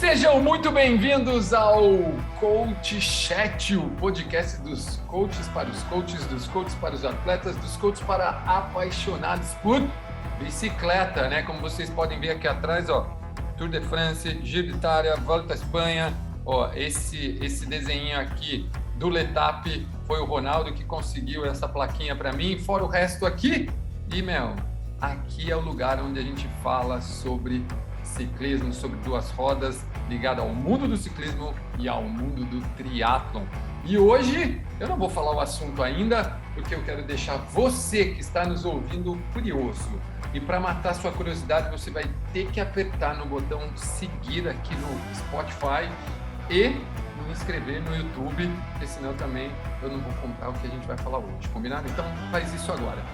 Sejam muito bem-vindos ao Coach Chat, o podcast dos coaches para os coaches, dos coaches para os atletas, dos coaches para apaixonados por bicicleta, né? Como vocês podem ver aqui atrás, ó, Tour de France, Giro de Itália, Volta à Espanha, ó, esse desenho aqui do Letap foi o Ronaldo que conseguiu essa plaquinha para mim, fora o resto aqui. E, aqui é o lugar onde a gente fala sobre ciclismo, sobre duas rodas, ligado ao mundo do ciclismo e ao mundo do triatlon. E hoje eu não vou falar o assunto ainda, porque eu quero deixar você que está nos ouvindo curioso. E para matar sua curiosidade, você vai ter que apertar no botão seguir aqui no Spotify e me inscrever no YouTube, porque senão também eu não vou contar o que a gente vai falar hoje, combinado? Então faz isso agora.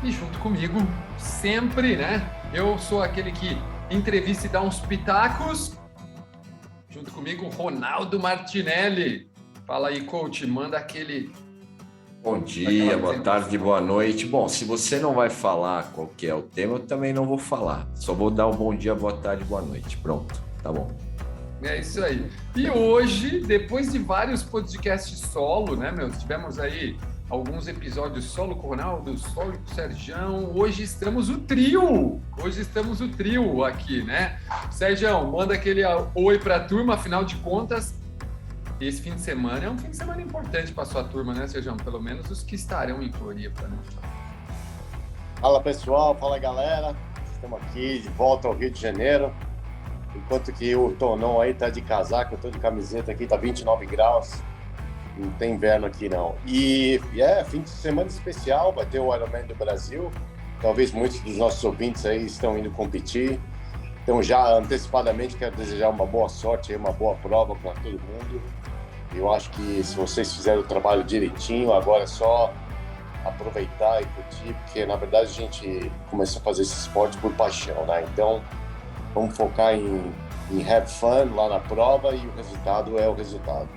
E junto comigo, sempre, né? Eu sou aquele que entrevista e dá uns pitacos. Junto comigo, Ronaldo Martinelli. Fala aí, coach, manda aquele... Bom dia, boa tarde, boa noite. Bom, se você não vai falar qual que é o tema, eu também não vou falar. Só vou dar um bom dia, boa tarde, boa noite. Pronto, tá bom. É isso aí. E hoje, depois de vários podcasts solo, né, tivemos aí alguns episódios solo com o Ronaldo, solo com o Sergião. Hoje estamos o trio aqui, né? Sergião, manda aquele oi para a turma, afinal de contas, esse fim de semana é um fim de semana importante para a sua turma, né, Sergião? Pelo menos os que estarão em Floripa, né? Fala, pessoal, fala, galera. Estamos aqui de volta ao Rio de Janeiro. Enquanto que o Tonon aí tá de casaco, eu tô de camiseta aqui, tá 29 graus. Não tem inverno aqui, não. E fim de semana especial, vai ter o Ironman do Brasil. Talvez muitos dos nossos ouvintes aí estão indo competir. Então, já antecipadamente, quero desejar uma boa sorte, uma boa prova para todo mundo. Eu acho que se vocês fizerem o trabalho direitinho, agora é só aproveitar e curtir, porque, na verdade, a gente começou a fazer esse esporte por paixão, né? Então, vamos focar em have fun lá na prova e o resultado é o resultado.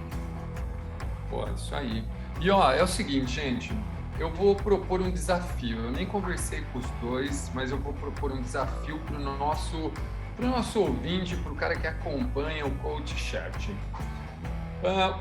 Pô, isso aí. E ó, é o seguinte, gente, eu vou propor um desafio. Eu nem conversei com os dois, mas eu vou propor um desafio para o nosso ouvinte, para o cara que acompanha o Coach Chat.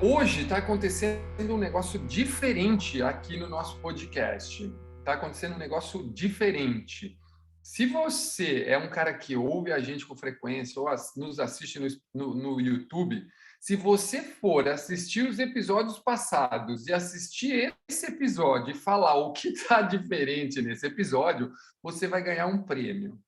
Hoje está acontecendo um negócio diferente aqui no nosso podcast. Está acontecendo um negócio diferente. Se você é um cara que ouve a gente com frequência ou nos assiste no YouTube, se você for assistir os episódios passados e assistir esse episódio e falar o que está diferente nesse episódio, você vai ganhar um prêmio,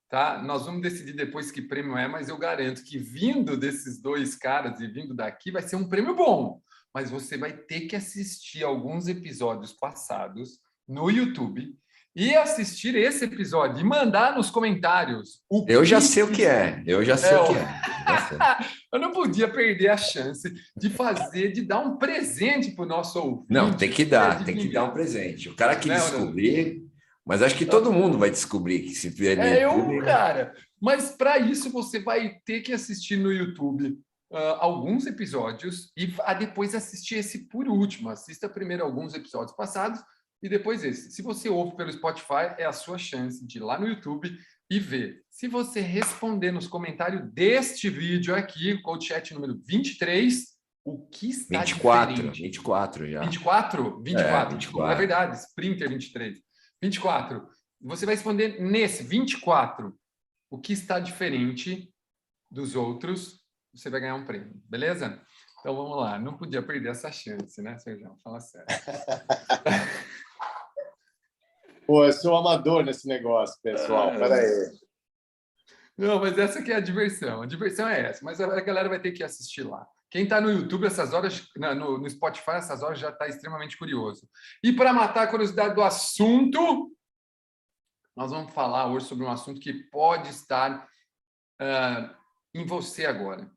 tá? Nós vamos decidir depois que prêmio é, mas eu garanto que vindo desses dois caras e vindo daqui vai ser um prêmio bom. Mas você vai ter que assistir alguns episódios passados no YouTube e assistir esse episódio e mandar nos comentários. Eu já sei o que é. Eu não podia perder a chance de dar um presente para o nosso ouvinte. Não, tem que dar um presente. O cara que descobrir, mas acho que todo mundo vai descobrir que se vier no YouTube, cara. Mas para isso você vai ter que assistir no YouTube alguns episódios e depois assistir esse por último. Assista primeiro alguns episódios passados e depois esse. Se você ouve pelo Spotify, é a sua chance de ir lá no YouTube e ver. Se você responder nos comentários deste vídeo aqui, Coach Chat número 23, o que está 24, diferente? 24 já. 24? 24. 24. É verdade, Sprinter 23. 24. Você vai responder nesse 24 o que está diferente dos outros, você vai ganhar um prêmio, beleza? Então vamos lá, não podia perder essa chance, né, Sérgio? Fala sério. Pô, eu sou amador nesse negócio, pessoal. Peraí. Não, mas essa aqui é a diversão. A diversão é essa, mas a galera vai ter que assistir lá. Quem está no YouTube essas horas, no Spotify essas horas já está extremamente curioso. E para matar a curiosidade do assunto, nós vamos falar hoje sobre um assunto que pode estar em você agora.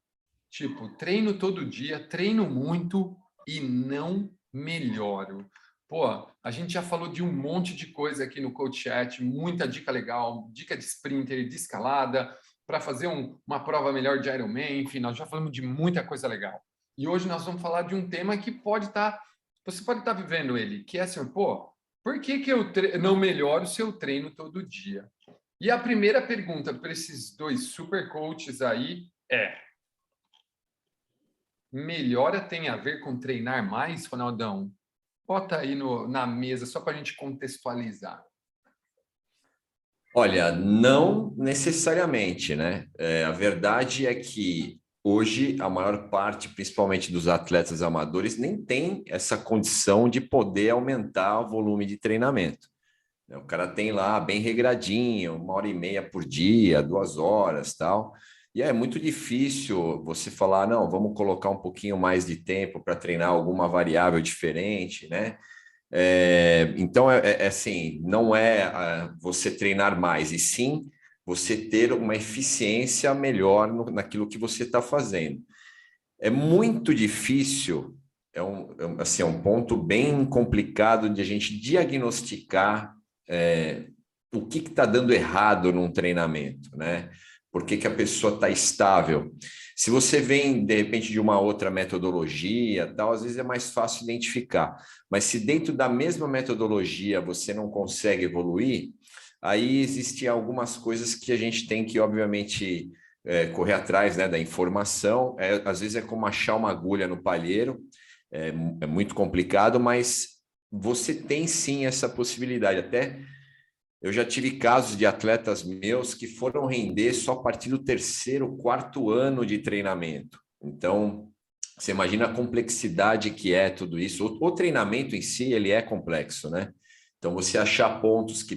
Tipo, treino todo dia, treino muito e não melhoro. Pô, a gente já falou de um monte de coisa aqui no Coach Chat, muita dica legal, dica de sprinter, de escalada, para fazer uma prova melhor de Ironman, enfim, nós já falamos de muita coisa legal. E hoje nós vamos falar de um tema que você pode estar vivendo ele, que é assim, pô, por que eu não melhoro se eu treino todo dia? E a primeira pergunta para esses dois super coaches aí é: melhora tem a ver com treinar mais, Ronaldão? Bota aí na mesa, só para a gente contextualizar. Olha, não necessariamente, né? A verdade é que hoje a maior parte, principalmente dos atletas amadores, nem tem essa condição de poder aumentar o volume de treinamento. O cara tem lá bem regradinho, 1h30 por dia, 2 horas, tal. E é muito difícil você falar, não, vamos colocar um pouquinho mais de tempo para treinar alguma variável diferente, né? Então, assim, não é você treinar mais, e sim você ter uma eficiência melhor naquilo que você está fazendo. É muito difícil, assim, é um ponto bem complicado de a gente diagnosticar o que está dando errado num treinamento, né? Por que a pessoa está estável? Se você vem, de repente, de uma outra metodologia, tal, às vezes é mais fácil identificar. Mas se dentro da mesma metodologia você não consegue evoluir, aí existem algumas coisas que a gente tem que, obviamente, correr atrás, né, da informação. Às vezes é como achar uma agulha no palheiro, é muito complicado, mas você tem sim essa possibilidade. Até eu já tive casos de atletas meus que foram render só a partir do 3º, 4º ano de treinamento. Então, você imagina a complexidade que é tudo isso. O treinamento em si, ele é complexo, né? Então, você achar pontos que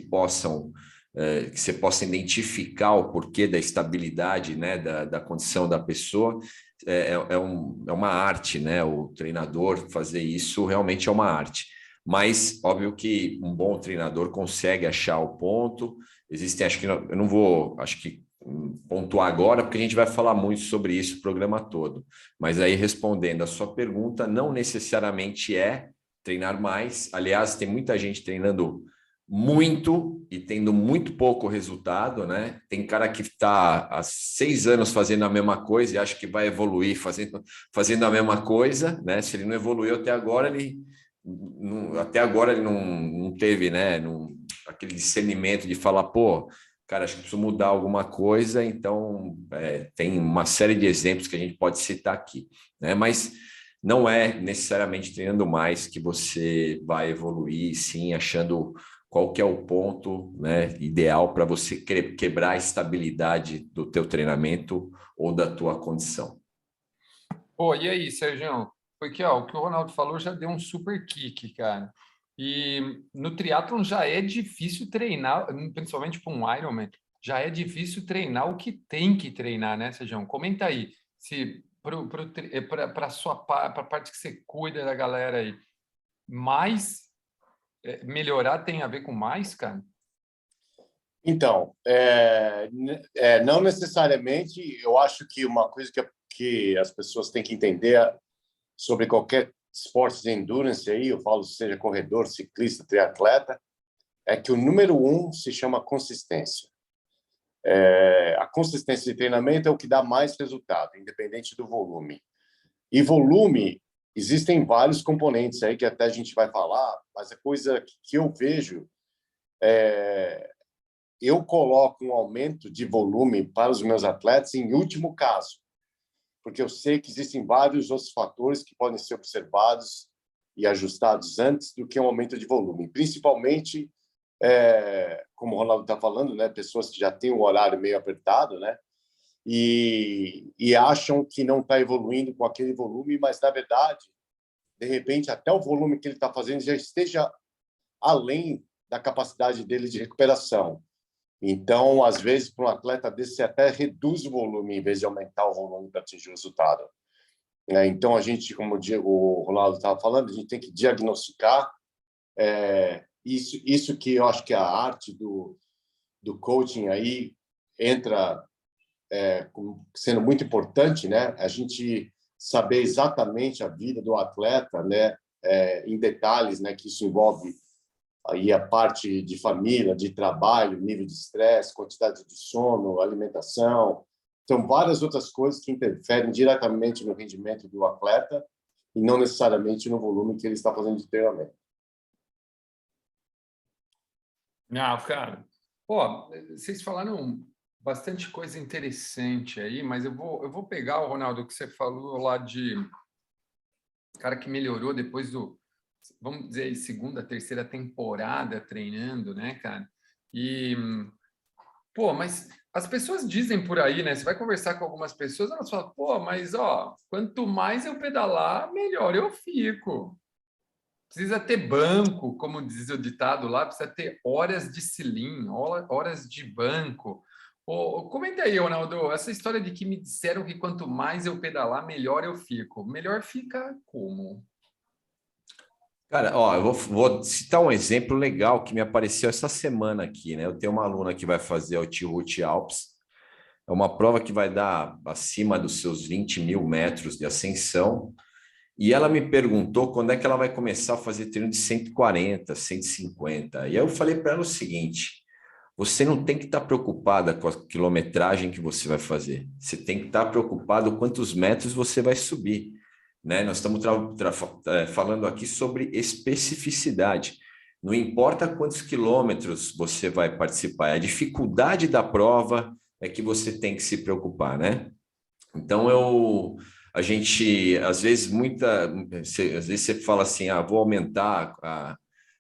você possa identificar o porquê da estabilidade, né, da condição da pessoa, é uma arte, né? O treinador fazer isso realmente é uma arte. Mas, óbvio que um bom treinador consegue achar o ponto. Existem, acho que eu não vou, acho que pontuar agora, porque a gente vai falar muito sobre isso o programa todo. Mas aí, respondendo a sua pergunta, não necessariamente é treinar mais. Aliás, tem muita gente treinando muito e tendo muito pouco resultado, né? Tem cara que está há 6 anos fazendo a mesma coisa e acha que vai evoluir fazendo a mesma coisa, né? Se ele não evoluiu até agora ele não teve, né, aquele discernimento de falar, pô, cara, acho que preciso mudar alguma coisa. Então, tem uma série de exemplos que a gente pode citar aqui, né? Mas não é necessariamente treinando mais que você vai evoluir, sim, achando qual que é o ponto, né, ideal para você quebrar a estabilidade do teu treinamento ou da tua condição. Pô, e aí, Sérgio? Porque o que o Ronaldo falou já deu um super kick, cara. E no triatlon já é difícil treinar, principalmente para um Ironman, já é difícil treinar o que tem que treinar, né, Sérgio? Comenta aí, se para a parte que você cuida da galera aí, mais melhorar tem a ver com mais, cara? Então, não necessariamente. Eu acho que uma coisa que as pessoas têm que entender sobre qualquer esporte de endurance aí, eu falo seja corredor, ciclista, triatleta, é que o número 1 se chama consistência. A consistência de treinamento é o que dá mais resultado, independente do volume. E volume, existem vários componentes aí que até a gente vai falar, mas a coisa que eu vejo eu coloco um aumento de volume para os meus atletas em último caso, porque eu sei que existem vários outros fatores que podem ser observados e ajustados antes do que um aumento de volume, principalmente, como o Ronaldo está falando, né, pessoas que já têm um horário meio apertado, né, e acham que não está evoluindo com aquele volume, mas, na verdade, de repente, até o volume que ele está fazendo já esteja além da capacidade dele de recuperação. Então, às vezes, para um atleta desse, você até reduz o volume em vez de aumentar o volume para atingir o resultado. Então, a gente, como o Ronaldo estava falando, a gente tem que diagnosticar isso que eu acho que a arte do coaching aí entra sendo muito importante, né? A gente saber exatamente a vida do atleta, né? Em detalhes, né? Que isso envolve aí a parte de família, de trabalho, nível de estresse, quantidade de sono, alimentação. Então, várias outras coisas que interferem diretamente no rendimento do atleta e não necessariamente no volume que ele está fazendo de treinamento. Não, cara. Pô, vocês falaram bastante coisa interessante aí, mas eu vou pegar, o Ronaldo, que você falou lá de cara que melhorou depois do, vamos dizer, segunda, terceira temporada treinando, né, cara? E, pô, mas as pessoas dizem por aí, né? Você vai conversar com algumas pessoas, elas falam, pô, mas ó, quanto mais eu pedalar, melhor eu fico. Precisa ter banco, como diz o ditado lá, precisa ter horas de selim, horas de banco. Comenta aí, Ronaldo, essa história de que me disseram que quanto mais eu pedalar, melhor eu fico. Melhor fica como? Cara, ó, eu vou citar um exemplo legal que me apareceu essa semana aqui, né? Eu tenho uma aluna que vai fazer o Tilt Alps. É uma prova que vai dar acima dos seus 20 mil metros de ascensão. E ela me perguntou quando é que ela vai começar a fazer treino de 140, 150. E aí eu falei para ela o seguinte: você não tem que estar preocupada com a quilometragem que você vai fazer. Você tem que estar preocupado quantos metros você vai subir, né? Nós estamos falando aqui sobre especificidade. Não importa quantos quilômetros você vai participar, é a dificuldade da prova é que você tem que se preocupar, né? Então a gente às vezes às vezes você fala assim, vou aumentar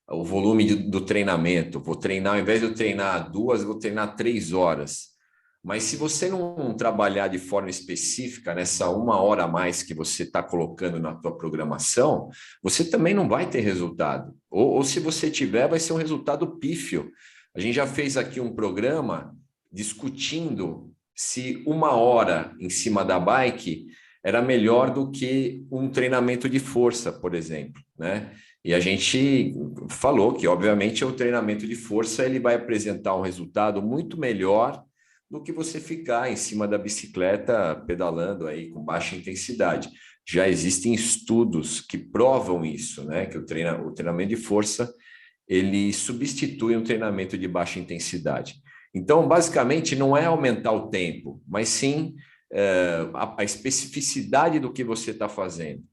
o volume do treinamento, vou treinar, ao invés de eu treinar 2, eu vou treinar 3 horas. Mas se você não trabalhar de forma específica nessa 1 hora a mais que você está colocando na tua programação, você também não vai ter resultado. Ou se você tiver, vai ser um resultado pífio. A gente já fez aqui um programa discutindo se 1 hora em cima da bike era melhor do que um treinamento de força, por exemplo, né? E a gente falou que, obviamente, o treinamento de força ele vai apresentar um resultado muito melhor do que você ficar em cima da bicicleta pedalando aí com baixa intensidade. Já existem estudos que provam isso, né? Que o treinamento de força ele substitui um treinamento de baixa intensidade. Então, basicamente, não é aumentar o tempo, mas sim a especificidade do que você está fazendo.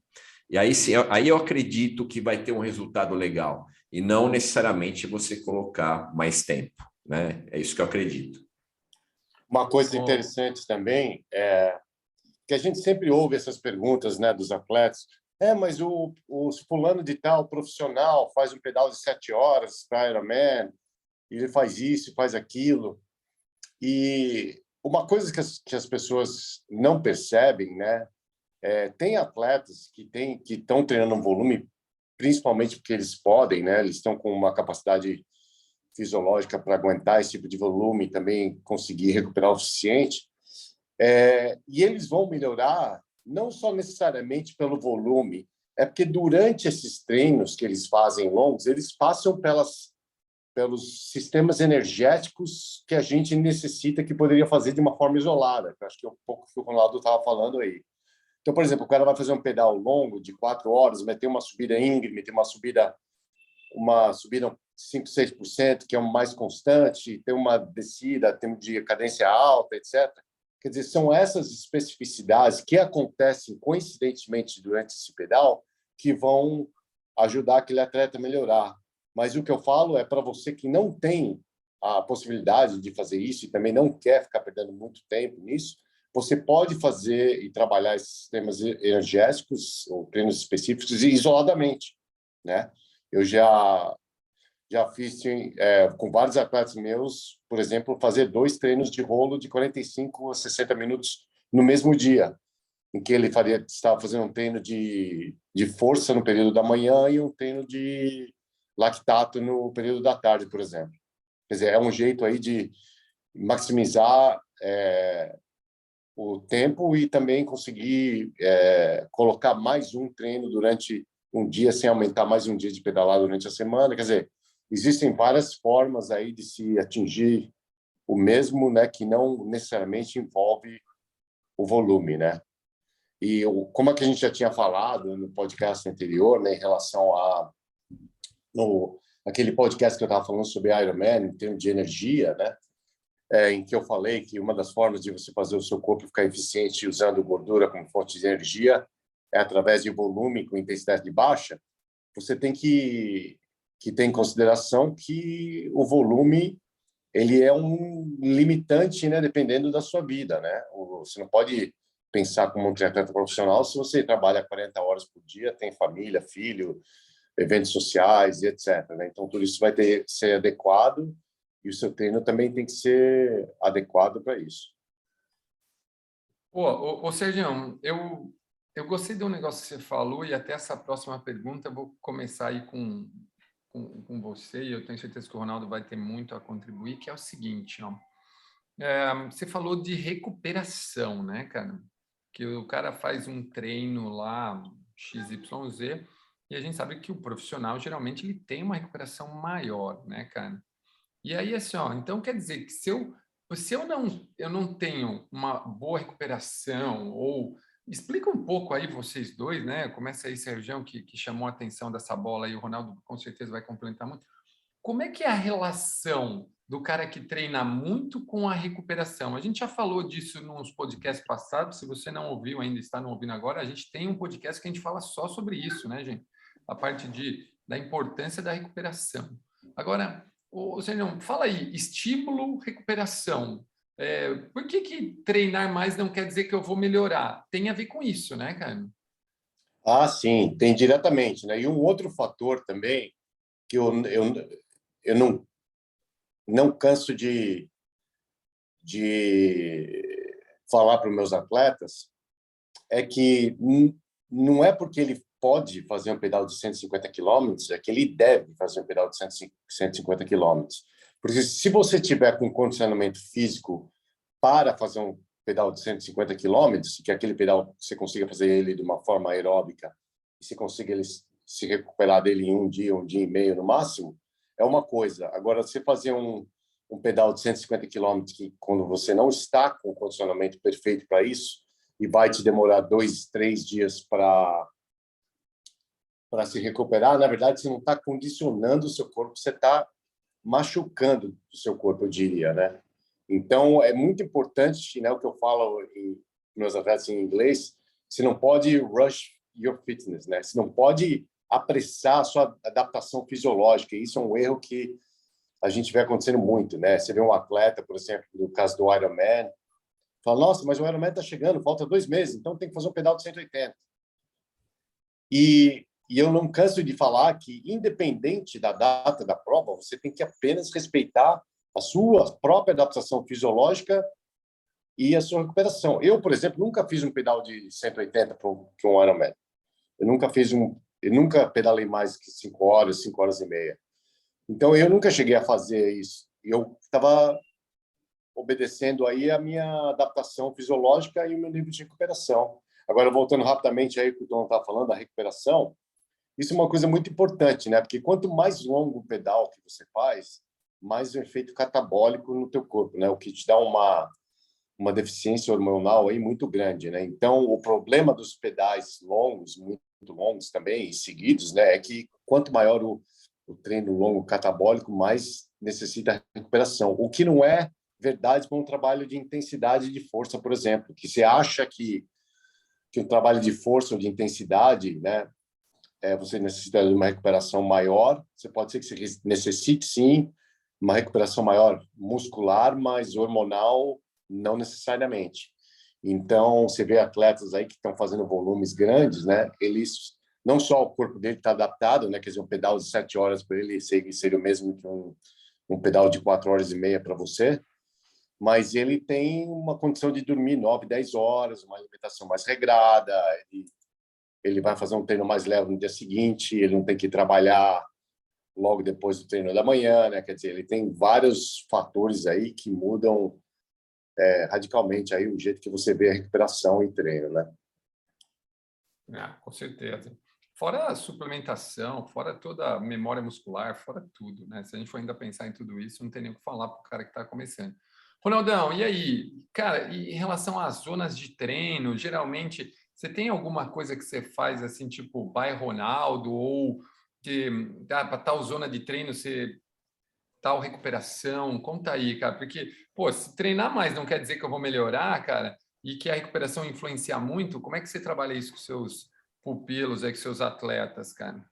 E aí eu acredito que vai ter um resultado legal, e não necessariamente você colocar mais tempo, né? É isso que eu acredito. Uma coisa interessante também é que a gente sempre ouve essas perguntas, né, dos atletas. Mas o fulano de tal profissional faz um pedal de 7 horas para Ironman, e ele faz isso, faz aquilo. E uma coisa que as pessoas não percebem, né, tem atletas que estão treinando um volume, principalmente porque eles podem, né, eles estão com uma capacidade fisiológica para aguentar esse tipo de volume e também conseguir recuperar o suficiente. E eles vão melhorar não só necessariamente pelo volume, é porque durante esses treinos que eles fazem longos, eles passam pelos sistemas energéticos que a gente necessita, que poderia fazer de uma forma isolada, que eu acho que é um pouco o que o Ronaldo estava falando aí. Então, por exemplo, o cara vai fazer um pedal longo de 4 horas, vai ter uma subida íngreme, tem uma subida 5, 6%, que é o mais constante, tem uma descida, tem de cadência alta, etc. Quer dizer, são essas especificidades que acontecem coincidentemente durante esse pedal que vão ajudar aquele atleta a melhorar. Mas o que eu falo é para você que não tem a possibilidade de fazer isso e também não quer ficar perdendo muito tempo nisso, você pode fazer e trabalhar esses sistemas energéticos ou treinos específicos isoladamente, né? Eu já fiz com vários atletas meus, por exemplo, fazer 2 treinos de rolo de 45 a 60 minutos no mesmo dia, em que ele estava fazendo um treino de força no período da manhã e um treino de lactato no período da tarde, por exemplo. Quer dizer, é um jeito aí de maximizar o tempo e também conseguir colocar mais um treino durante um dia sem aumentar mais um dia de pedalar durante a semana. Quer dizer, existem várias formas aí de se atingir o mesmo, né, que não necessariamente envolve o volume, né? E como é que a gente já tinha falado no podcast anterior, né, em relação aquele podcast que eu estava falando sobre Ironman, em termos de energia, né? Em que eu falei que uma das formas de você fazer o seu corpo ficar eficiente usando gordura como fonte de energia é através de volume com intensidade baixa. Você tem que ter em consideração que o volume ele é um limitante, né, dependendo da sua vida, né? Você não pode pensar como um triatleta profissional se você trabalha 40 horas por dia, tem família, filho, eventos sociais e etc, né? Então, tudo isso vai ter que ser adequado e o seu treino também tem que ser adequado para isso. Ô, Sergião, eu gostei de um negócio que você falou e até essa próxima pergunta eu vou começar aí com você e eu tenho certeza que o Ronaldo vai ter muito a contribuir, que é o seguinte, ó. Você falou de recuperação, né, cara? Que o cara faz um treino lá, XYZ, e a gente sabe que o profissional, geralmente, ele tem uma recuperação maior, né, cara? E aí, assim, ó, então quer dizer que se eu não tenho uma boa recuperação, ou explica um pouco aí vocês dois, né? Começa aí, Sergião, que chamou a atenção dessa bola aí, o Ronaldo com certeza vai complementar muito. Como é que é a relação do cara que treina muito com a recuperação? A gente já falou disso nos podcasts passados, se você não ouviu ainda, está não ouvindo agora, a gente tem um podcast que a gente fala só sobre isso, né, gente? A parte da importância da recuperação. Agora, Sergião, fala aí, estímulo, recuperação. Por que treinar mais não quer dizer que eu vou melhorar? Tem a ver com isso, né, cara? Ah, sim, tem diretamente, né? E um outro fator também que eu não canso de falar para os meus atletas é que não é porque ele pode fazer um pedal de 150 quilômetros, é que ele deve fazer um pedal de 150 quilômetros. Porque se você tiver com condicionamento físico para fazer um pedal de 150 quilômetros, que é aquele pedal que você consiga fazer ele de uma forma aeróbica e você consiga ele se recuperar dele em um dia e meio no máximo, é uma coisa. Agora, você fazer um pedal de 150 quilômetros que quando você não está com o condicionamento perfeito para isso e vai te demorar 2, 3 dias para se recuperar, na verdade, você não está condicionando o seu corpo, você está machucando o seu corpo, eu diria, né? Então, é muito importante, né, o que eu falo em meus atletas em inglês, você não pode rush your fitness, né? Você não pode apressar a sua adaptação fisiológica. Isso é um erro que a gente vê acontecendo muito, né? Você vê um atleta, por exemplo, no caso do Ironman, fala, nossa, mas o Ironman está chegando, falta 2 meses, então tem que fazer um pedal de 180. E eu não canso de falar que, independente da data da prova, você tem que apenas respeitar a sua própria adaptação fisiológica e a sua recuperação. Eu, por exemplo, nunca fiz um pedal de 180 para um Ironman. Eu nunca pedalei mais que 5 horas, 5 horas e meia. Então, eu nunca cheguei a fazer isso. Eu estava obedecendo aí a minha adaptação fisiológica e o meu nível de recuperação. Agora, voltando rapidamente aí que o Dom está falando da recuperação, isso é uma coisa muito importante, né? Porque quanto mais longo o pedal que você faz, mais um efeito catabólico no teu corpo, né? O que te dá uma deficiência hormonal aí muito grande, né? Então, o problema dos pedais longos, muito longos também, e seguidos, né? É que quanto maior o treino longo catabólico, mais necessita recuperação. O que não é verdade para um trabalho de intensidade de força, por exemplo, que você acha que um trabalho de força ou de intensidade, né? Você necessita de uma recuperação maior. Você pode ser que você necessite, sim, uma recuperação maior muscular, mas hormonal não necessariamente. Então, você vê atletas aí que estão fazendo volumes grandes, né? Eles, não só o corpo dele está adaptado, né? Quer dizer, um pedal de 7 horas para ele seria o mesmo que um pedal de 4 horas e meia para você, mas ele tem uma condição de dormir 9, 10 horas, uma alimentação mais regrada, ele vai fazer um treino mais leve no dia seguinte, ele não tem que trabalhar logo depois do treino da manhã, né? Quer dizer, ele tem vários fatores aí que mudam radicalmente aí o jeito que você vê a recuperação e treino, né? Com certeza. Fora a suplementação, fora toda a memória muscular, fora tudo, né? Se a gente for ainda pensar em tudo isso, não tem nem o que falar para o cara que está começando. Ronaldão, e aí? Cara, e em relação às zonas de treino, geralmente, você tem alguma coisa que você faz assim, tipo by Ronaldo, ou que para tal zona de treino você tal recuperação? Conta aí, cara, porque, pô, se treinar mais não quer dizer que eu vou melhorar, cara, e que a recuperação influencia muito, como é que você trabalha isso com seus pupilos aí, com seus atletas, cara?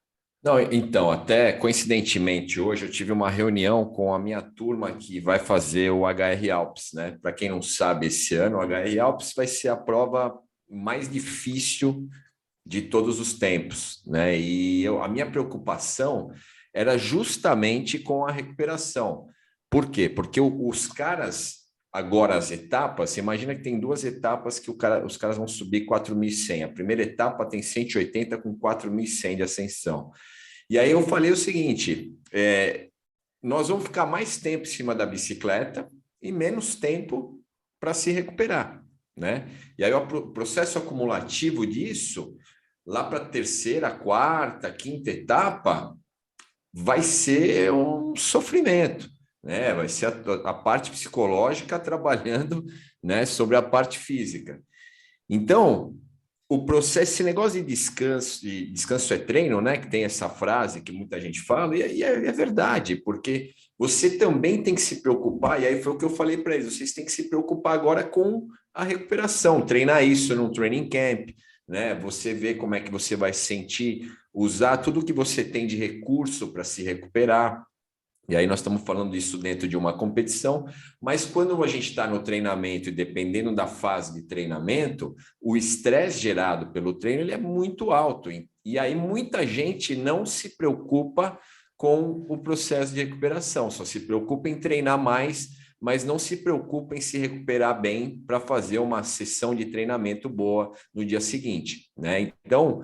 Não, então, até coincidentemente, hoje eu tive uma reunião com a minha turma que vai fazer o HR Alps, né? Para quem não sabe, esse ano o HR Alps vai ser a prova mais difícil de todos os tempos, né? E a minha preocupação era justamente com a recuperação. Por quê? Porque os caras, agora as etapas, você imagina que tem 2 etapas que os caras vão subir 4.100. A primeira etapa tem 180 com 4.100 de ascensão. E aí eu falei o seguinte, nós vamos ficar mais tempo em cima da bicicleta e menos tempo para se recuperar, né? E aí o processo acumulativo disso, lá para a terceira, quarta, quinta etapa, vai ser um sofrimento, né? Vai ser a parte psicológica trabalhando, né, sobre a parte física. Então, o processo, esse negócio de descanso é treino, né? Que tem essa frase que muita gente fala, e é verdade, porque você também tem que se preocupar, e aí foi o que eu falei para eles, vocês têm que se preocupar agora com a recuperação, treinar isso num training camp, né? Você vê como é que você vai se sentir, usar tudo que você tem de recurso para se recuperar. E aí nós estamos falando disso dentro de uma competição, mas quando a gente está no treinamento e dependendo da fase de treinamento, o estresse gerado pelo treino ele é muito alto. E aí muita gente não se preocupa com o processo de recuperação, só se preocupa em treinar mais, mas não se preocupa em se recuperar bem para fazer uma sessão de treinamento boa no dia seguinte, né? Então,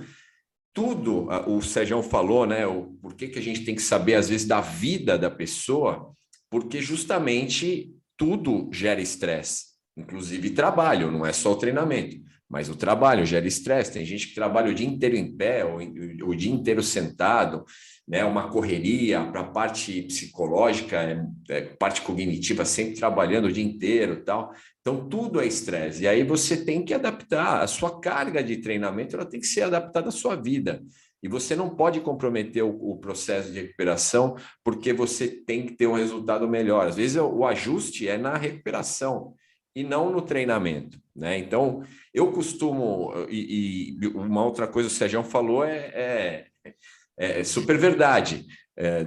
tudo, o Sérgio falou, né? Por que a gente tem que saber, às vezes, da vida da pessoa, porque justamente tudo gera estresse, inclusive trabalho, não é só o treinamento, mas o trabalho gera estresse. Tem gente que trabalha o dia inteiro em pé, ou o dia inteiro sentado, né? Uma correria para a parte psicológica, parte cognitiva, sempre trabalhando o dia inteiro e tal. Então, tudo é estresse. E aí você tem que adaptar. A sua carga de treinamento ela tem que ser adaptada à sua vida. E você não pode comprometer o processo de recuperação porque você tem que ter um resultado melhor. Às vezes, o ajuste é na recuperação e não no treinamento, né? Então, eu costumo... E uma outra coisa que o Sérgio falou é super verdade.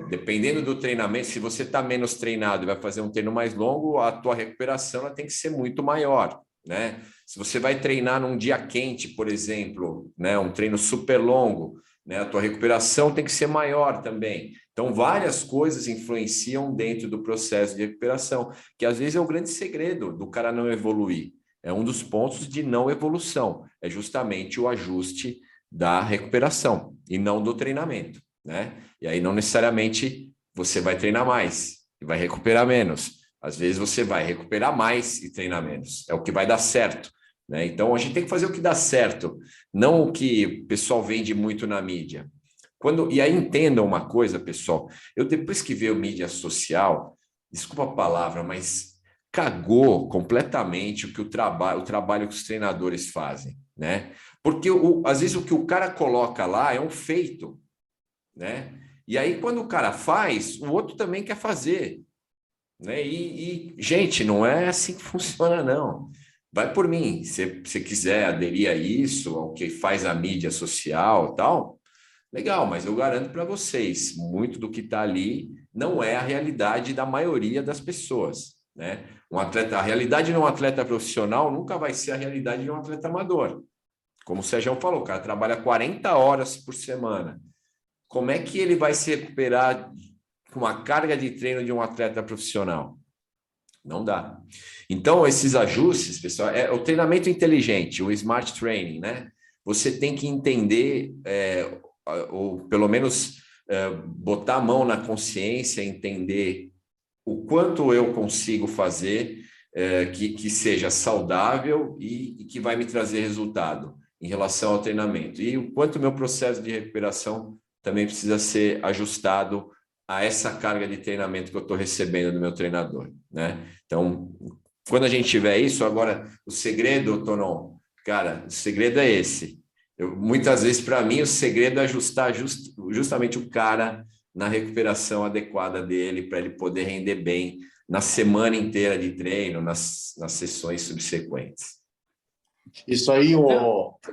Dependendo do treinamento, se você está menos treinado e vai fazer um treino mais longo, a tua recuperação ela tem que ser muito maior, né? Se você vai treinar num dia quente, por exemplo, né, um treino super longo, né, a tua recuperação tem que ser maior também. Então, várias coisas influenciam dentro do processo de recuperação, que às vezes é o grande segredo do cara não evoluir. É um dos pontos de não evolução, é justamente o ajuste da recuperação e não do treinamento, né? E aí não necessariamente você vai treinar mais e vai recuperar menos. Às vezes você vai recuperar mais e treinar menos. É o que vai dar certo, né? Então a gente tem que fazer o que dá certo, não o que o pessoal vende muito na mídia. E aí entendam uma coisa, pessoal. Eu depois que veio mídia social, desculpa a palavra, mas cagou completamente o trabalho que os treinadores fazem, né? Porque às vezes o que o cara coloca lá é um feito, né? E aí quando o cara faz, o outro também quer fazer, né? Gente, não é assim que funciona, não. Vai por mim, se você quiser aderir a isso, ao que faz a mídia social, tal, legal, mas eu garanto para vocês, muito do que está ali não é a realidade da maioria das pessoas, né? A realidade de um atleta profissional nunca vai ser a realidade de um atleta amador. Como o Sérgio falou, o cara trabalha 40 horas por semana. Como é que ele vai se recuperar com a carga de treino de um atleta profissional? Não dá. Então, esses ajustes, pessoal, é o treinamento inteligente, o smart training, né? Você tem que entender, ou pelo menos botar a mão na consciência, entender o quanto eu consigo fazer que seja saudável e que vai me trazer resultado em relação ao treinamento. E o quanto o meu processo de recuperação também precisa ser ajustado a essa carga de treinamento que eu estou recebendo do meu treinador, né? Então, quando a gente tiver isso, agora, o segredo, Tonon, cara, o segredo é esse. Muitas vezes, para mim, o segredo é ajustar justamente o cara na recuperação adequada dele, para ele poder render bem na semana inteira de treino, nas sessões subsequentes. Isso aí,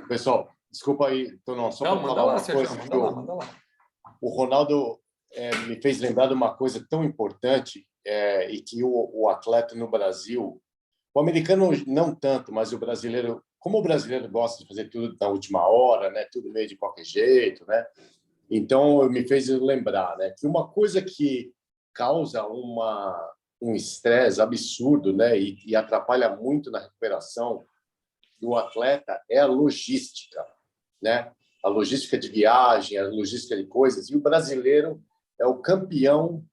pessoal, desculpa aí, Tonon, só para falar uma coisa. Manda lá. O Ronaldo me fez lembrar de uma coisa tão importante e que o atleta no Brasil, o americano não tanto, mas o brasileiro como o brasileiro gosta de fazer tudo na última hora, né? Tudo meio de qualquer jeito, né? Então, me fez lembrar, né, que uma coisa que causa um estresse absurdo, né, e atrapalha muito na recuperação do atleta é a logística, né? A logística de viagem, a logística de coisas. E o brasileiro é o campeão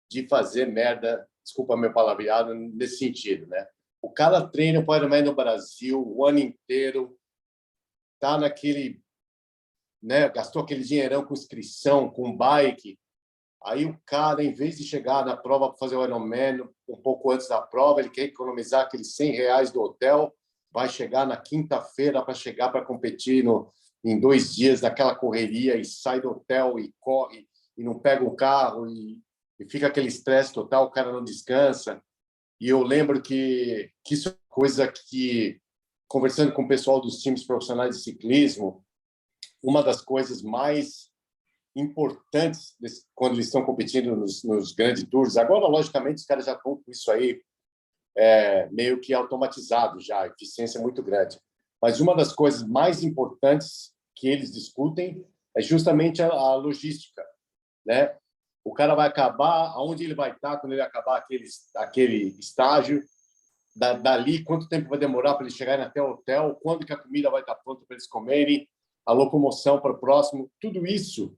de fazer merda, desculpa meu palavreado, nesse sentido, né? O cara treina o Ironman no Brasil o ano inteiro, tá naquele, né? Gastou aquele dinheirão com inscrição, com bike. Aí o cara, em vez de chegar na prova para fazer o Ironman um pouco antes da prova, ele quer economizar aqueles R$ 100 do hotel, vai chegar na quinta-feira para chegar para competir em 2 dias daquela correria e sai do hotel e corre e não pega o carro e fica aquele estresse total, o cara não descansa. E eu lembro que isso é coisa que, conversando com o pessoal dos times profissionais de ciclismo, uma das coisas mais importantes quando eles estão competindo nos grandes tours. Agora, logicamente, os caras já estão com isso aí meio que automatizado já, a eficiência é muito grande. Mas uma das coisas mais importantes que eles discutem é justamente a logística, né? O cara vai acabar, aonde ele vai estar quando ele acabar aquele estágio, dali quanto tempo vai demorar para eles chegarem até o hotel, quando que a comida vai estar pronta para eles comerem, a locomoção para o próximo, tudo isso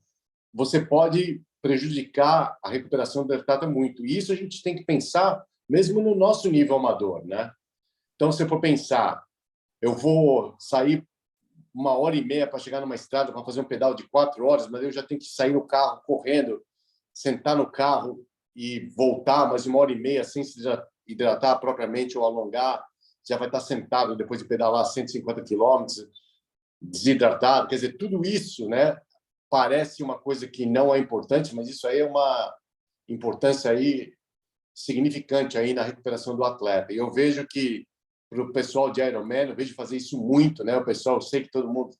você pode prejudicar a recuperação do atleta muito. E isso a gente tem que pensar mesmo no nosso nível amador, né? Então, se eu for pensar, eu vou sair 1h30 para chegar numa estrada para fazer um pedal de 4 horas, mas eu já tenho que sair no carro correndo, sentar no carro e voltar mais 1h30 sem se hidratar propriamente ou alongar, já vai estar sentado depois de pedalar 150 quilômetros, desidratado. Quer dizer, tudo isso, né? Parece uma coisa que não é importante, mas isso aí é uma importância aí significante aí na recuperação do atleta. E eu vejo que para o pessoal de Ironman, eu vejo fazer isso muito, né? O pessoal, eu sei que todo mundo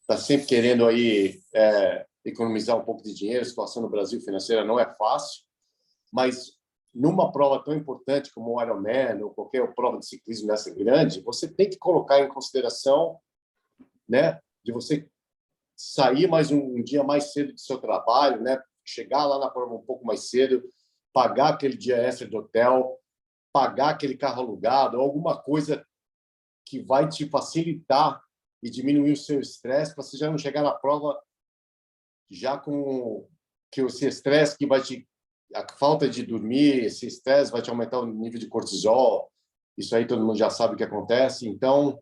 está sempre querendo aí economizar um pouco de dinheiro. A situação no Brasil financeira não é fácil, mas numa prova tão importante como o Ironman ou qualquer prova de ciclismo dessa grande, você tem que colocar em consideração, né, de você sair mais um dia mais cedo do seu trabalho, né, chegar lá na prova um pouco mais cedo, pagar aquele dia extra de hotel, pagar aquele carro alugado, alguma coisa que vai te facilitar e diminuir o seu estresse para você já não chegar na prova já com que esse estresse que vai a falta de dormir, esse estresse vai te aumentar o nível de cortisol. Isso aí todo mundo já sabe o que acontece. Então,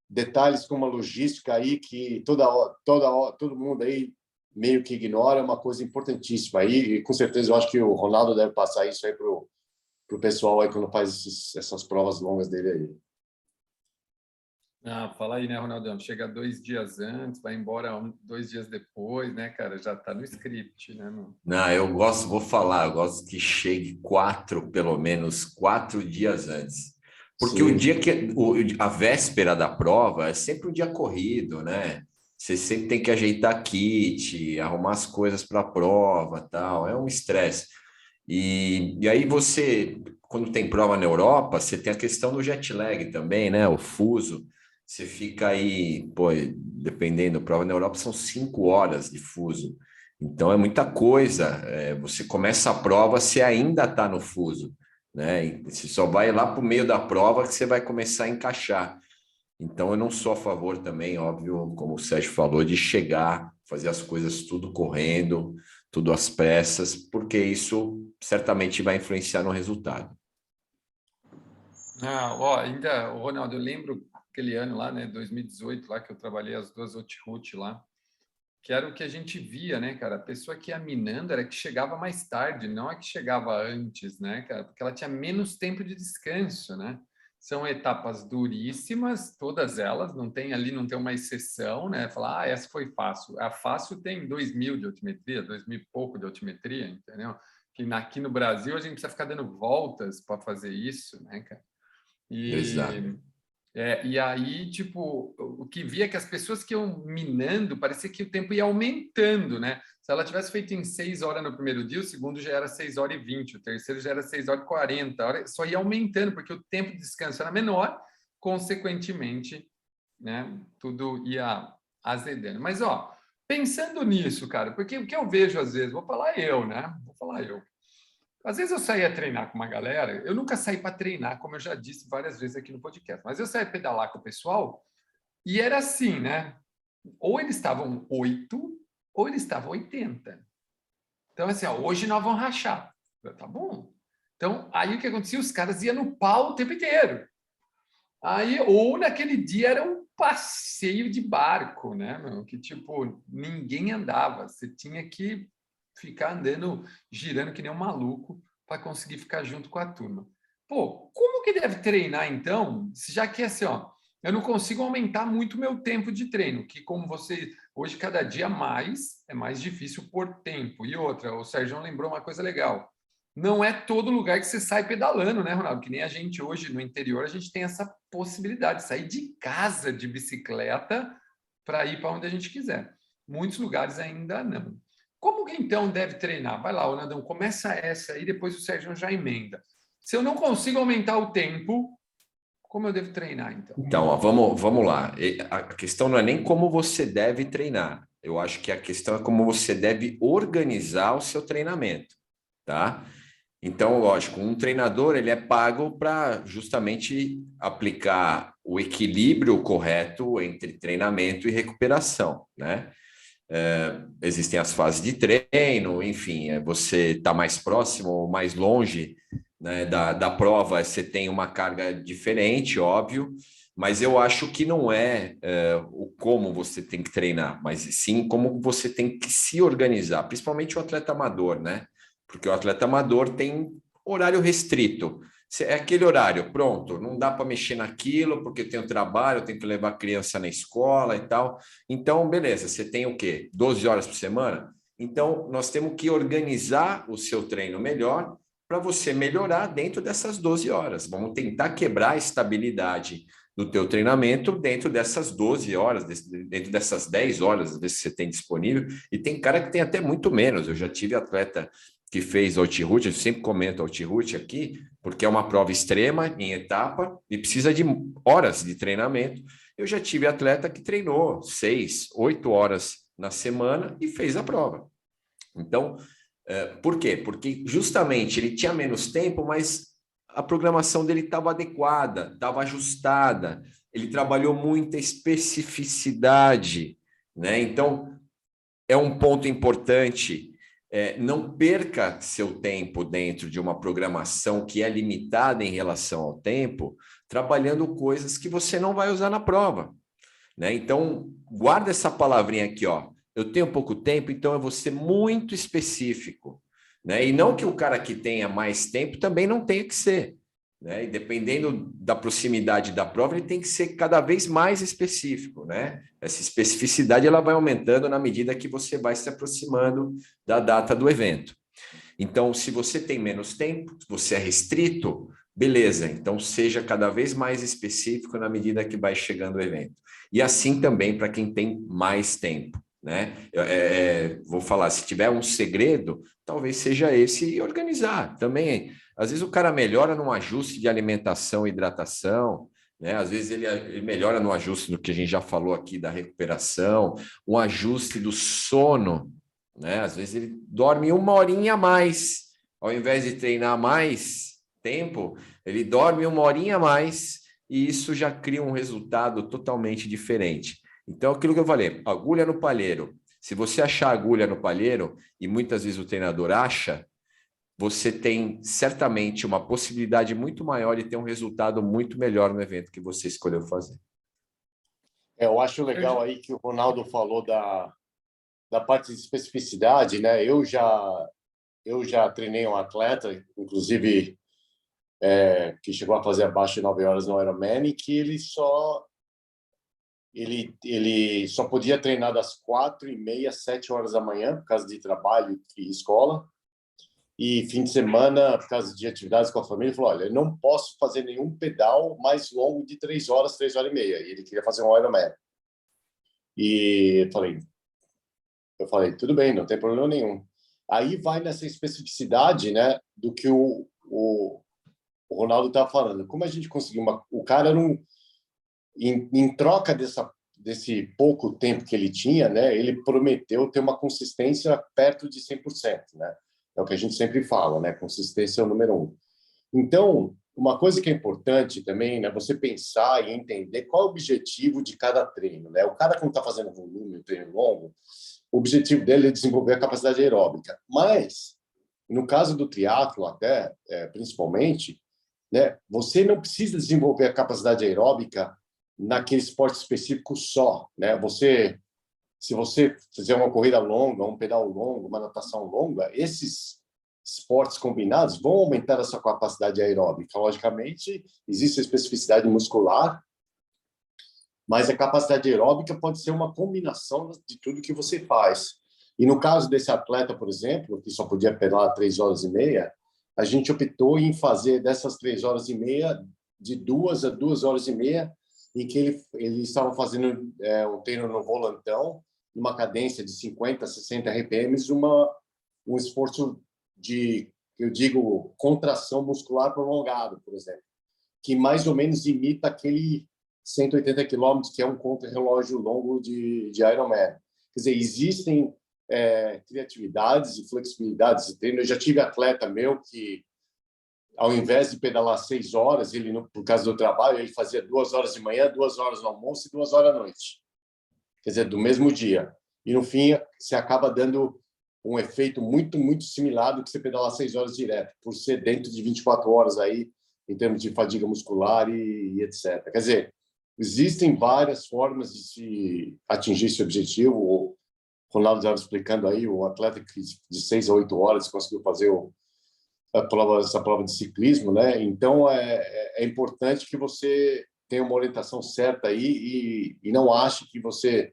detalhes como a logística aí que todo mundo aí meio que ignora, é uma coisa importantíssima aí, e com certeza eu acho que o Ronaldo deve passar isso aí pro pessoal aí quando faz essas provas longas dele aí. Fala aí, né, Ronaldão? Chega 2 dias antes, vai embora 2 dias depois, né, cara? Já tá no script, né, mano? Não, eu gosto que chegue pelo menos 4 dias antes. Porque Sim. o dia a véspera da prova é sempre um dia corrido, né? Você sempre tem que ajeitar kit, arrumar as coisas para a prova, tal. É um estresse. E aí quando tem prova na Europa, você tem a questão do jet lag também, né? O fuso. Você fica aí, pô, dependendo, prova na Europa são 5 horas de fuso. Então é muita coisa. Você começa a prova, você ainda está no fuso, né? E você só vai lá para o meio da prova que você vai começar a encaixar. Então eu não sou a favor também, óbvio, como o Sérgio falou, de chegar, fazer as coisas tudo correndo, tudo às pressas, porque isso certamente vai influenciar no resultado. Ainda, Ronaldo, eu lembro aquele ano lá, né, 2018, lá que eu trabalhei as 2 Hot lá, que era o que a gente via, né, cara? A pessoa que ia minando era que chegava mais tarde, não a que chegava antes, né, cara? Porque ela tinha menos tempo de descanso, né? São etapas duríssimas, todas elas, não tem uma exceção, né? Falar, essa foi fácil. A fácil tem 2.000 de altimetria, 2.000 e pouco de altimetria, entendeu? Que aqui no Brasil a gente precisa ficar dando voltas para fazer isso, né, cara? Exato. E aí, tipo, o que via é que as pessoas que iam minando, parecia que o tempo ia aumentando, né? Se ela tivesse feito em 6 horas no primeiro dia, o segundo já era 6h20, o terceiro já era 6h40, só ia aumentando, porque o tempo de descanso era menor, consequentemente, né, tudo ia azedando. Mas, pensando nisso, cara, porque o que eu vejo às vezes, vou falar eu, né? Vou falar eu. Às vezes eu saía treinar com uma galera, eu nunca saí para treinar, como eu já disse várias vezes aqui no podcast, mas eu saía pedalar com o pessoal e era assim, né? Ou eles estavam 8, ou eles estavam 80. Então, assim, hoje nós vamos rachar. Tá bom. Então, aí o que acontecia? Os caras iam no pau o tempo inteiro. Aí, ou naquele dia era um passeio de barco, né, meu? Que, tipo, ninguém andava. Você tinha que ficar andando, girando que nem um maluco para conseguir ficar junto com a turma. Pô, como que deve treinar, então? Já que, assim, eu não consigo aumentar muito meu tempo de treino, que como você... Hoje, cada dia mais, é mais difícil por tempo. E outra, o Sérgio lembrou uma coisa legal. Não é todo lugar que você sai pedalando, né, Ronaldo? Que nem a gente hoje no interior, a gente tem essa possibilidade de sair de casa de bicicleta para ir para onde a gente quiser. Muitos lugares ainda não. Como que então deve treinar? Vai lá, Ronaldão, começa essa aí, depois o Sérgio já emenda. Se eu não consigo aumentar o tempo, como eu devo treinar, então? Então, vamos lá. A questão não é nem como você deve treinar. Eu acho que a questão é como você deve organizar o seu treinamento, tá? Então, lógico, um treinador ele é pago para justamente aplicar o equilíbrio correto entre treinamento e recuperação, né? Existem as fases de treino, enfim, você está mais próximo ou mais longe, né, da prova, você tem uma carga diferente, óbvio, mas eu acho que não é o como você tem que treinar, mas sim como você tem que se organizar, principalmente o atleta amador, né? Porque o atleta amador tem horário restrito. É aquele horário, pronto, não dá para mexer naquilo, porque eu tenho trabalho, eu tenho que levar a criança na escola e tal. Então, beleza, você tem o quê? 12 horas por semana? Então, nós temos que organizar o seu treino melhor para você melhorar dentro dessas 12 horas. Vamos tentar quebrar a estabilidade do teu treinamento dentro dessas 12 horas, dentro dessas 10 horas, às vezes, que você tem disponível. E tem cara que tem até muito menos. Eu já tive atleta que fez Altiroute, eu sempre comento Altiroute aqui, porque é uma prova extrema, em etapa, e precisa de horas de treinamento. Eu já tive atleta que treinou 6, 8 horas na semana e fez a prova. Então, por quê? Porque justamente ele tinha menos tempo, mas a programação dele estava adequada, estava ajustada, ele trabalhou muita especificidade, né? Então, é um ponto importante. Não perca seu tempo dentro de uma programação que é limitada em relação ao tempo, trabalhando coisas que você não vai usar na prova, né? Então, guarda essa palavrinha aqui, ó. Eu tenho pouco tempo, então eu vou ser muito específico, né? E não que o cara que tenha mais tempo também não tenha que ser, né? E dependendo da proximidade da prova, ele tem que ser cada vez mais específico, né? Essa especificidade ela vai aumentando na medida que você vai se aproximando da data do evento. Então, se você tem menos tempo, se você é restrito, beleza, então seja cada vez mais específico na medida que vai chegando o evento. E assim também para quem tem mais tempo, né? Vou falar, se tiver um segredo, talvez seja esse, e organizar também. Às vezes o cara melhora num ajuste de alimentação e hidratação, né? Às vezes ele melhora no ajuste do que a gente já falou aqui da recuperação, um ajuste do sono, né? Às vezes ele dorme 1 horinha a mais, ao invés de treinar mais tempo, ele dorme 1 horinha a mais e isso já cria um resultado totalmente diferente. Então, aquilo que eu falei, agulha no palheiro. Se você achar agulha no palheiro, e muitas vezes o treinador acha, você tem certamente uma possibilidade muito maior de ter um resultado muito melhor no evento que você escolheu fazer. Eu acho legal aí que o Ronaldo falou da parte de especificidade, né? Eu já treinei um atleta, inclusive, que chegou a fazer abaixo de 9 horas no Ironman, e que ele só podia treinar das 4h30 às 7 horas da manhã, por causa de trabalho e escola. E fim de semana, por causa de atividades com a família, ele falou, olha, eu não posso fazer nenhum pedal mais longo de 3 horas, 3h30. E ele queria fazer um Ironman. E eu falei, tudo bem, não tem problema nenhum. Aí vai nessa especificidade, né, do que o Ronaldo estava falando. Como a gente conseguiu o cara em troca desse pouco tempo que ele tinha, né, ele prometeu ter uma consistência perto de 100%, né? É o que a gente sempre fala, né? Consistência é o número um. Então, uma coisa que é importante também, né, você pensar e entender qual é o objetivo de cada treino, né? O cara, quando está fazendo volume, treino longo, o objetivo dele é desenvolver a capacidade aeróbica. Mas, no caso do triatlo até, principalmente, né, você não precisa desenvolver a capacidade aeróbica naquele esporte específico só, né? Se você fizer uma corrida longa, um pedal longo, uma natação longa, esses esportes combinados vão aumentar a sua capacidade aeróbica. Logicamente, existe a especificidade muscular, mas a capacidade aeróbica pode ser uma combinação de tudo que você faz. E no caso desse atleta, por exemplo, que só podia pedalar 3 horas e meia, a gente optou em fazer dessas 3 horas e meia, de 2 a 2 horas e meia, em que ele estava fazendo um treino no volantão, numa cadência de 50, 60 RPMs, um esforço de, eu digo, contração muscular prolongado, por exemplo, que mais ou menos imita aquele 180 quilômetros, que é um contra-relógio longo de Ironman. Quer dizer, existem criatividades e flexibilidades de treino. Eu já tive atleta meu que, ao invés de pedalar 6 horas, ele, por causa do trabalho, ele fazia 2 horas de manhã, 2 horas no almoço e 2 horas à noite. Quer dizer, do mesmo dia. E, no fim, você acaba dando um efeito muito, muito similar do que você pedalar 6 horas direto, por ser dentro de 24 horas aí, em termos de fadiga muscular e etc. Quer dizer, existem várias formas de se atingir esse objetivo. O Ronaldo estava explicando aí, o atleta que de 6 a 8 horas conseguiu fazer essa prova de ciclismo, né? Então, é importante que você tenha uma orientação certa aí e não ache que você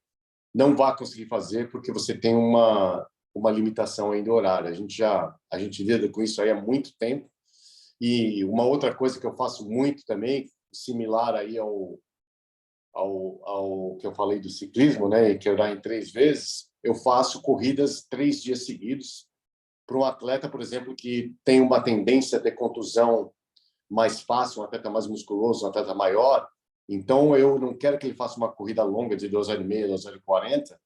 não vai conseguir fazer porque você tem uma limitação ainda horária. A gente lida com isso aí há muito tempo. E uma outra coisa que eu faço muito também, similar aí ao que eu falei do ciclismo, né, que eu dá em 3 vezes, eu faço corridas 3 dias seguidos para um atleta, por exemplo, que tem uma tendência a ter contusão mais fácil, um atleta mais musculoso, um atleta maior. Então, eu não quero que ele faça uma corrida longa de 2 horas e meia, 2 horas e 40.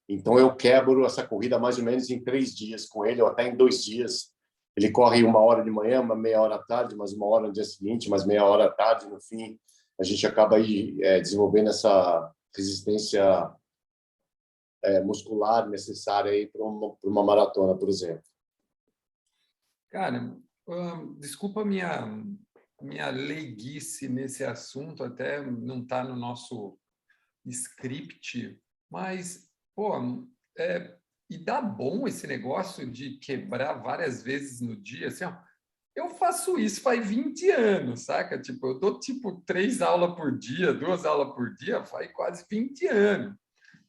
Então, eu quebro essa corrida mais ou menos em 3 dias com ele, ou até em 2 dias. Ele corre 1 hora de manhã, uma meia hora à tarde, mais 1 hora no dia seguinte, mais meia hora à tarde. No fim, a gente acaba aí desenvolvendo essa resistência muscular necessária aí para uma maratona, por exemplo. Cara, desculpa minha leiguice nesse assunto, até não está no nosso script, mas, pô, e dá bom esse negócio de quebrar várias vezes no dia, assim, ó. Eu faço isso faz 20 anos, saca? Tipo, eu dou, 3 aulas por dia, 2 aulas por dia, faz quase 20 anos,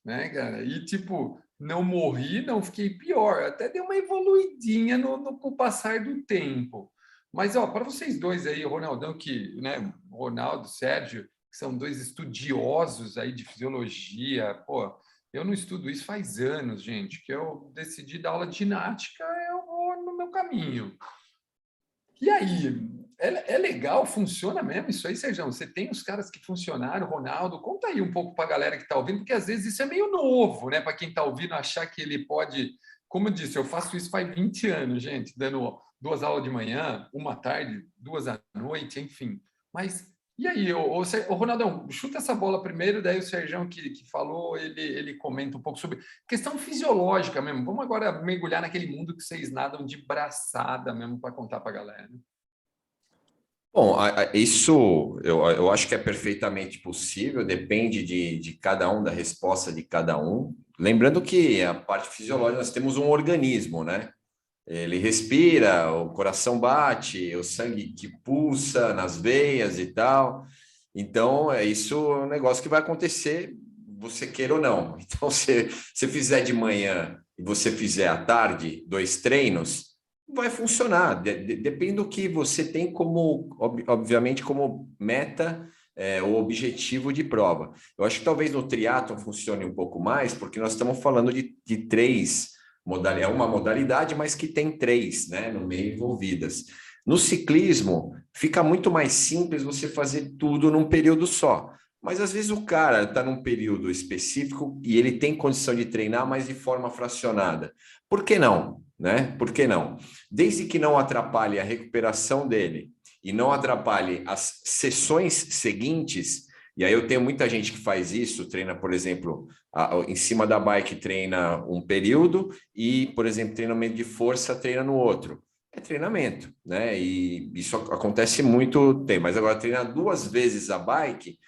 né, cara? E, não morri, não fiquei pior. Até dei uma evoluidinha com o passar do tempo. Mas, ó, para vocês dois aí, Ronaldão, né, Ronaldo, Sérgio, que são 2 estudiosos aí de fisiologia, pô, eu não estudo isso faz anos, gente, que eu decidi dar aula de ginástica, eu vou no meu caminho. E aí, é legal, funciona mesmo isso aí, Sérgio? Você tem os caras que funcionaram, Ronaldo, conta aí um pouco para a galera que está ouvindo, porque às vezes isso é meio novo, né? Para quem está ouvindo, achar que ele pode... Como eu disse, eu faço isso faz 20 anos, gente, dando 2 aulas de manhã, 1 à tarde, 2 à noite, enfim. Mas, e aí, o Ronaldão, chuta essa bola primeiro, daí o Sérgio que falou, ele comenta um pouco sobre questão fisiológica mesmo. Vamos agora mergulhar naquele mundo que vocês nadam de braçada mesmo para contar para a galera. Bom, isso eu acho que é perfeitamente possível, depende de cada um, da resposta de cada um. Lembrando que a parte fisiológica, nós temos um organismo, né? Ele respira, o coração bate, o sangue que pulsa nas veias e tal. Então, isso é um negócio que vai acontecer, você queira ou não. Então, se você fizer de manhã e você fizer à tarde 2 treinos, vai funcionar. Depende do que você tem como, obviamente, como meta, o objetivo de prova. Eu acho que talvez no triatlon funcione um pouco mais, porque nós estamos falando de 3 modalidades, é uma modalidade, mas que tem 3, né, no meio envolvidas. No ciclismo, fica muito mais simples você fazer tudo num período só. Mas às vezes o cara está num período específico e ele tem condição de treinar, mas de forma fracionada. Por que não? Né? Por que não? Desde que não atrapalhe a recuperação dele e não atrapalhe as sessões seguintes. E aí eu tenho muita gente que faz isso, treina, por exemplo, em cima da bike treina um período e, por exemplo, treinamento de força treina no outro. É treinamento, né? E isso acontece muito tempo. Mas agora treinar 2 vezes a bike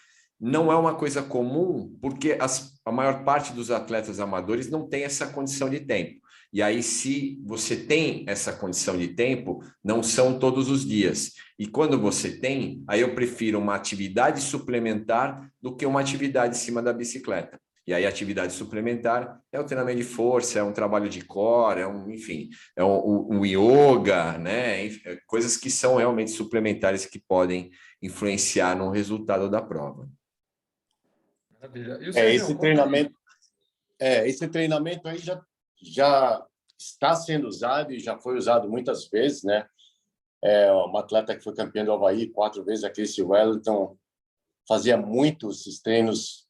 não é uma coisa comum, porque a maior parte dos atletas amadores não tem essa condição de tempo. E aí, se você tem essa condição de tempo, não são todos os dias. E quando você tem, aí eu prefiro uma atividade suplementar do que uma atividade em cima da bicicleta. E aí, a atividade suplementar é o treinamento de força, é um trabalho de core, enfim, é um yoga, né? Coisas que são realmente suplementares que podem influenciar no resultado da prova. Maravilha. E o Sérgio, esse treinamento aí já está sendo usado e já foi usado muitas vezes, né? Uma atleta que foi campeã do Havaí 4 vezes, a Casey Wellington, fazia muito esses treinos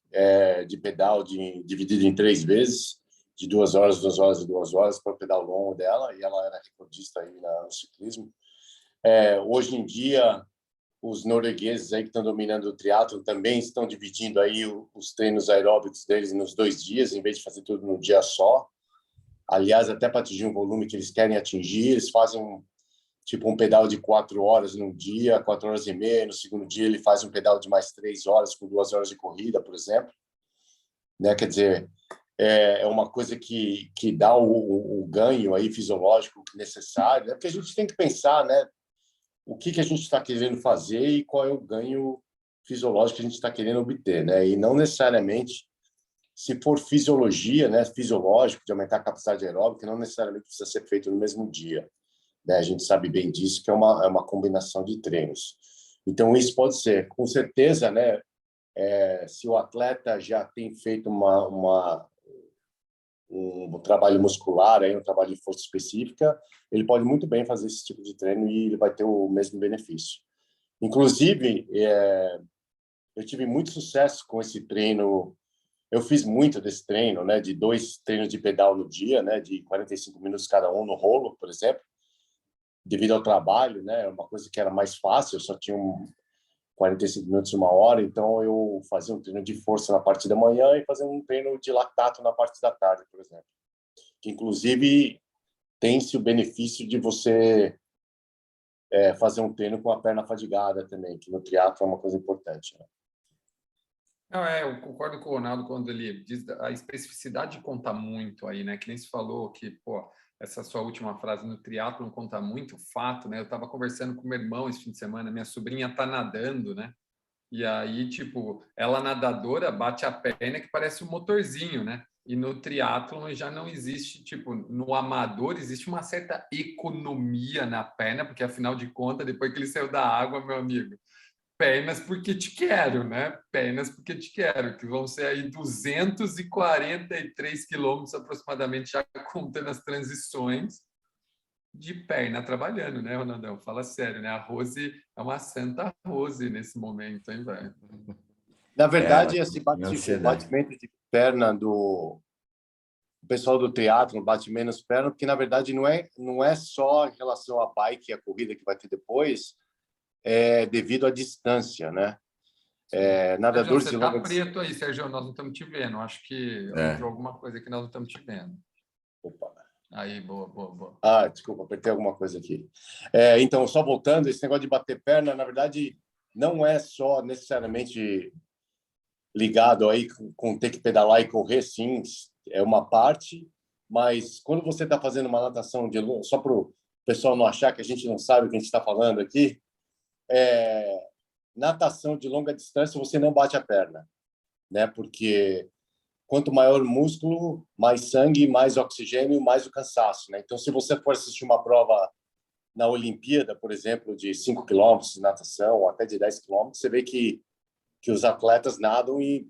de pedal dividido em 3 vezes, de 2 horas, 2 horas e 2 horas para o pedal longo dela, e ela era recordista aí no ciclismo. Hoje em dia, os noruegueses aí que estão dominando o triatlo também estão dividindo aí os treinos aeróbicos deles nos 2 dias, em vez de fazer tudo num dia só. Aliás, até para atingir um volume que eles querem atingir, eles fazem um pedal de 4 horas num dia, 4 horas e meia. No segundo dia, ele faz um pedal de mais 3 horas, com 2 horas de corrida, por exemplo. Né? Quer dizer, é uma coisa que dá o ganho aí fisiológico necessário, né? Porque a gente tem que pensar, né? O que a gente está querendo fazer e qual é o ganho fisiológico que a gente está querendo obter, né? E não necessariamente, se for fisiologia, né, fisiológico, de aumentar a capacidade aeróbica, não necessariamente precisa ser feito no mesmo dia, né? A gente sabe bem disso, que é uma combinação de treinos. Então, isso pode ser, com certeza, né? Se o atleta já tem feito um trabalho muscular, aí, um trabalho de força específica, ele pode muito bem fazer esse tipo de treino e ele vai ter o mesmo benefício. Inclusive, eu tive muito sucesso com esse treino. Eu fiz muito desse treino, né, de 2 treinos de pedal no dia, né, de 45 minutos cada um no rolo, por exemplo, devido ao trabalho, né, uma coisa que era mais fácil, eu só tinha 45 minutos, 1 hora, então eu fazia um treino de força na parte da manhã e fazia um treino de lactato na parte da tarde, por exemplo. Que, inclusive, tem-se o benefício de você fazer um treino com a perna fadigada também, que no triatlo é uma coisa importante, né? Não, eu concordo com o Ronaldo quando ele diz a especificidade conta muito aí, né? Que nem se falou que, pô, essa sua última frase no triatlon conta muito, fato, né? Eu estava conversando com meu irmão esse fim de semana, minha sobrinha tá nadando, né? E aí, tipo, ela nadadora bate a perna que parece um motorzinho, né? E no triatlon já não existe, tipo, no amador existe uma certa economia na perna, porque afinal de contas, depois que ele saiu da água, meu amigo, pernas porque te quero, né? Pernas porque te quero, que vão ser aí 243 quilômetros aproximadamente, já contando as transições de perna trabalhando, né, Ronaldão? Fala sério, né? A Rose é uma santa Rose nesse momento, hein, velho? Na verdade, Ela esse tem o ansiedade. batimento de perna do pessoal do triatlo bate menos perna, porque na verdade não é só em relação à bike e à corrida que vai ter depois, devido à distância, né? Sérgio, Nadadores você de tá longa distância. preto aí, Sérgio, nós não estamos te vendo. Acho que entrou É. alguma coisa que nós não estamos te vendo. Opa. Aí, boa, boa, boa. Desculpa, apertei alguma coisa aqui. Então, só voltando, esse negócio de bater perna, na verdade, não é só necessariamente ligado aí com ter que pedalar e correr, sim, é uma parte, mas quando você está fazendo uma natação de longa, só para o pessoal não achar que a gente não sabe o que a gente está falando aqui, natação de longa distância você não bate a perna, né? Porque quanto maior o músculo, mais sangue, mais oxigênio, mais o cansaço, né? Então, se você for assistir uma prova na Olimpíada, por exemplo, de 5 quilômetros de natação, ou até de 10 quilômetros, você vê que os atletas nadam e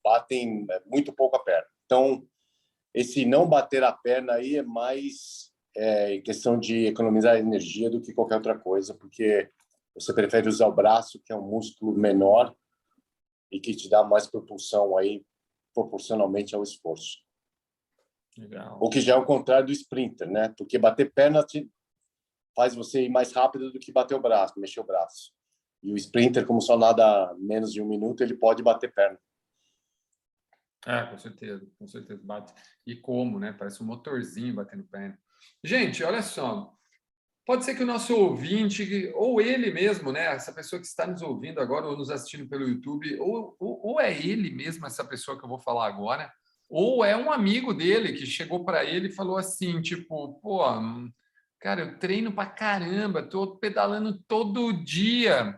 batem muito pouco a perna. Então, esse não bater a perna aí é mais em questão de economizar energia do que qualquer outra coisa, porque você prefere usar o braço, que é um músculo menor, e que te dá mais propulsão aí, proporcionalmente ao esforço. Legal. O que já é o contrário do sprinter, né? Porque bater perna faz você ir mais rápido do que bater o braço, mexer o braço. E o sprinter, como só nada menos de 1 minuto, ele pode bater perna. Com certeza bate. E como, né? Parece um motorzinho batendo perna. Gente, olha só. Pode ser que o nosso ouvinte, ou ele mesmo, né? Essa pessoa que está nos ouvindo agora ou nos assistindo pelo YouTube, ou é ele mesmo, essa pessoa que eu vou falar agora, ou é um amigo dele que chegou para ele e falou assim, tipo, pô, cara, eu treino pra caramba, tô pedalando todo dia,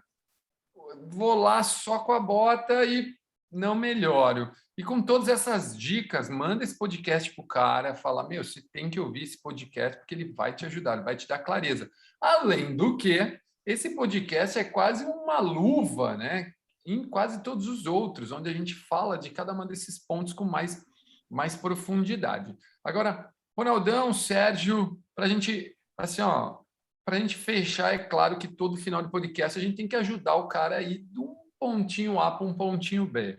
vou lá só com a bota e não melhoro. E com todas essas dicas, manda esse podcast pro cara, fala, meu, você tem que ouvir esse podcast porque ele vai te ajudar, ele vai te dar clareza. Além do que, esse podcast é quase uma luva, né? Em quase todos os outros, onde a gente fala de cada um desses pontos com mais profundidade. Agora, Ronaldão, Sérgio, para a gente, assim, ó, para a gente fechar, é claro que todo final de podcast a gente tem que ajudar o cara a ir de um pontinho A para um pontinho B.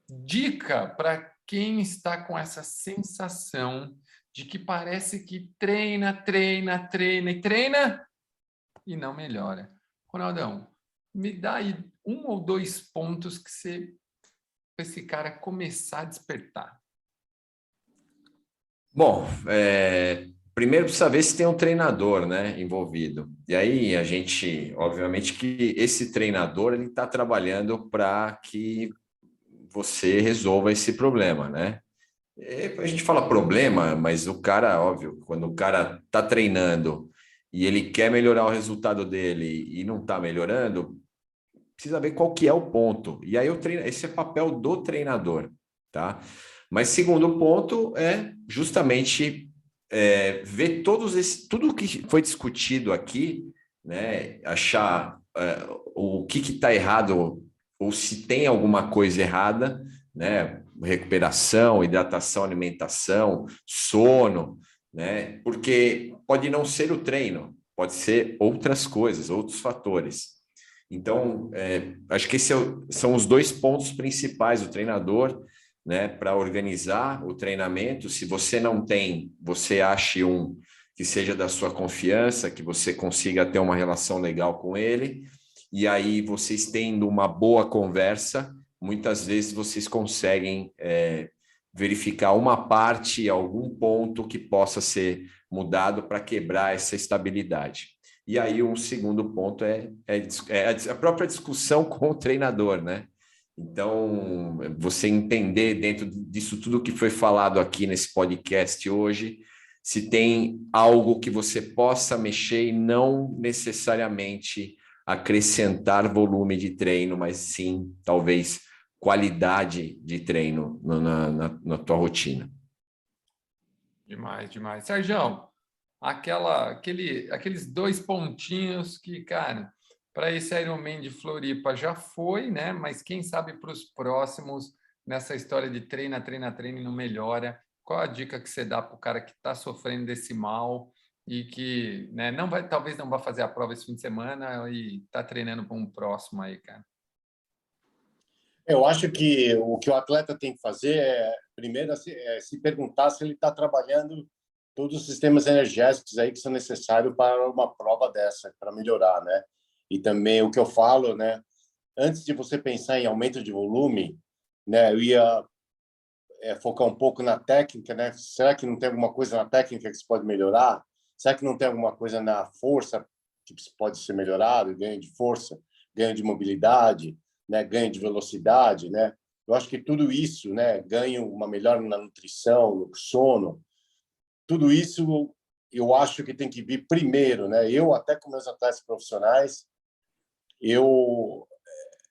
Dica para quem está com essa sensação de que parece que treina e não melhora. Ronaldão, me dá aí 1 ou 2 pontos que você para esse cara começar a despertar. Bom, primeiro precisa ver se tem um treinador, né, envolvido. E aí a gente, obviamente, que esse treinador ele está trabalhando para que você resolva esse problema, né? A gente fala problema, mas o cara, óbvio, quando o cara está treinando e ele quer melhorar o resultado dele e não está melhorando, precisa ver qual que é o ponto. E aí esse é papel do treinador, tá? Mas segundo ponto é justamente ver tudo que foi discutido aqui, né? Achar o que está errado ou se tem alguma coisa errada, né? Recuperação, hidratação, alimentação, sono, né? Porque pode não ser o treino, pode ser outras coisas, outros fatores. Então, acho que são os 2 pontos principais do treinador, né, para organizar o treinamento. Se você não tem, você ache um que seja da sua confiança, que você consiga ter uma relação legal com ele, e aí vocês tendo uma boa conversa, muitas vezes vocês conseguem verificar uma parte, algum ponto que possa ser mudado para quebrar essa estabilidade. E aí um segundo ponto é a própria discussão com o treinador, né? Então, você entender dentro disso tudo que foi falado aqui nesse podcast hoje, se tem algo que você possa mexer e não necessariamente acrescentar volume de treino, mas sim, talvez, qualidade de treino na tua rotina. Demais, demais. Sérgio, aqueles 2 pontinhos que, cara, para esse Ironman de Floripa já foi, né? Mas quem sabe para os próximos, nessa história de treina e não melhora. Qual a dica que você dá para o cara que está sofrendo desse mal e que, né, talvez não vá fazer a prova esse fim de semana e está treinando para um próximo aí, cara? Eu acho que o atleta tem que fazer primeiro, se perguntar se ele está trabalhando todos os sistemas energéticos aí que são necessários para uma prova dessa, para melhorar, né? E também o que eu falo, né? Antes de você pensar em aumento de volume, né? Eu ia focar um pouco na técnica, né? Será que não tem alguma coisa na técnica que se pode melhorar? Será que não tem alguma coisa na força que pode ser melhorado? Ganho de força, ganho de mobilidade, né? Ganho de velocidade, né? Eu acho que tudo isso, né? Ganho uma melhora na nutrição, no sono. Tudo isso eu acho que tem que vir primeiro, né? Eu, até com meus atletas profissionais, eu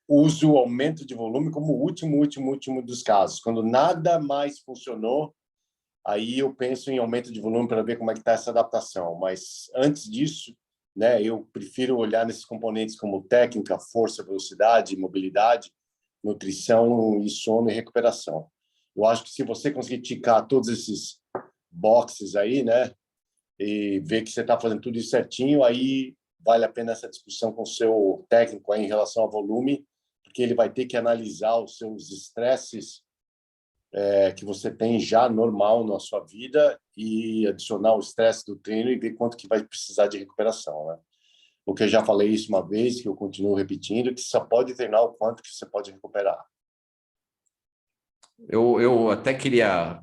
uso o aumento de volume como o último dos casos. Quando nada mais funcionou, aí eu penso em aumento de volume para ver como é que está essa adaptação. Mas antes disso, né, eu prefiro olhar nesses componentes como técnica, força, velocidade, mobilidade, nutrição e sono e recuperação. Eu acho que se você conseguir ticar todos esses boxes aí, né, e ver que você está fazendo tudo isso certinho, aí vale a pena essa discussão com o seu técnico aí em relação ao volume, porque ele vai ter que analisar os seus estresses que você tem já normal na sua vida e adicionar o estresse do treino e ver quanto que vai precisar de recuperação, né? Porque eu já falei isso uma vez, que eu continuo repetindo, que só pode treinar o quanto que você pode recuperar. Eu até queria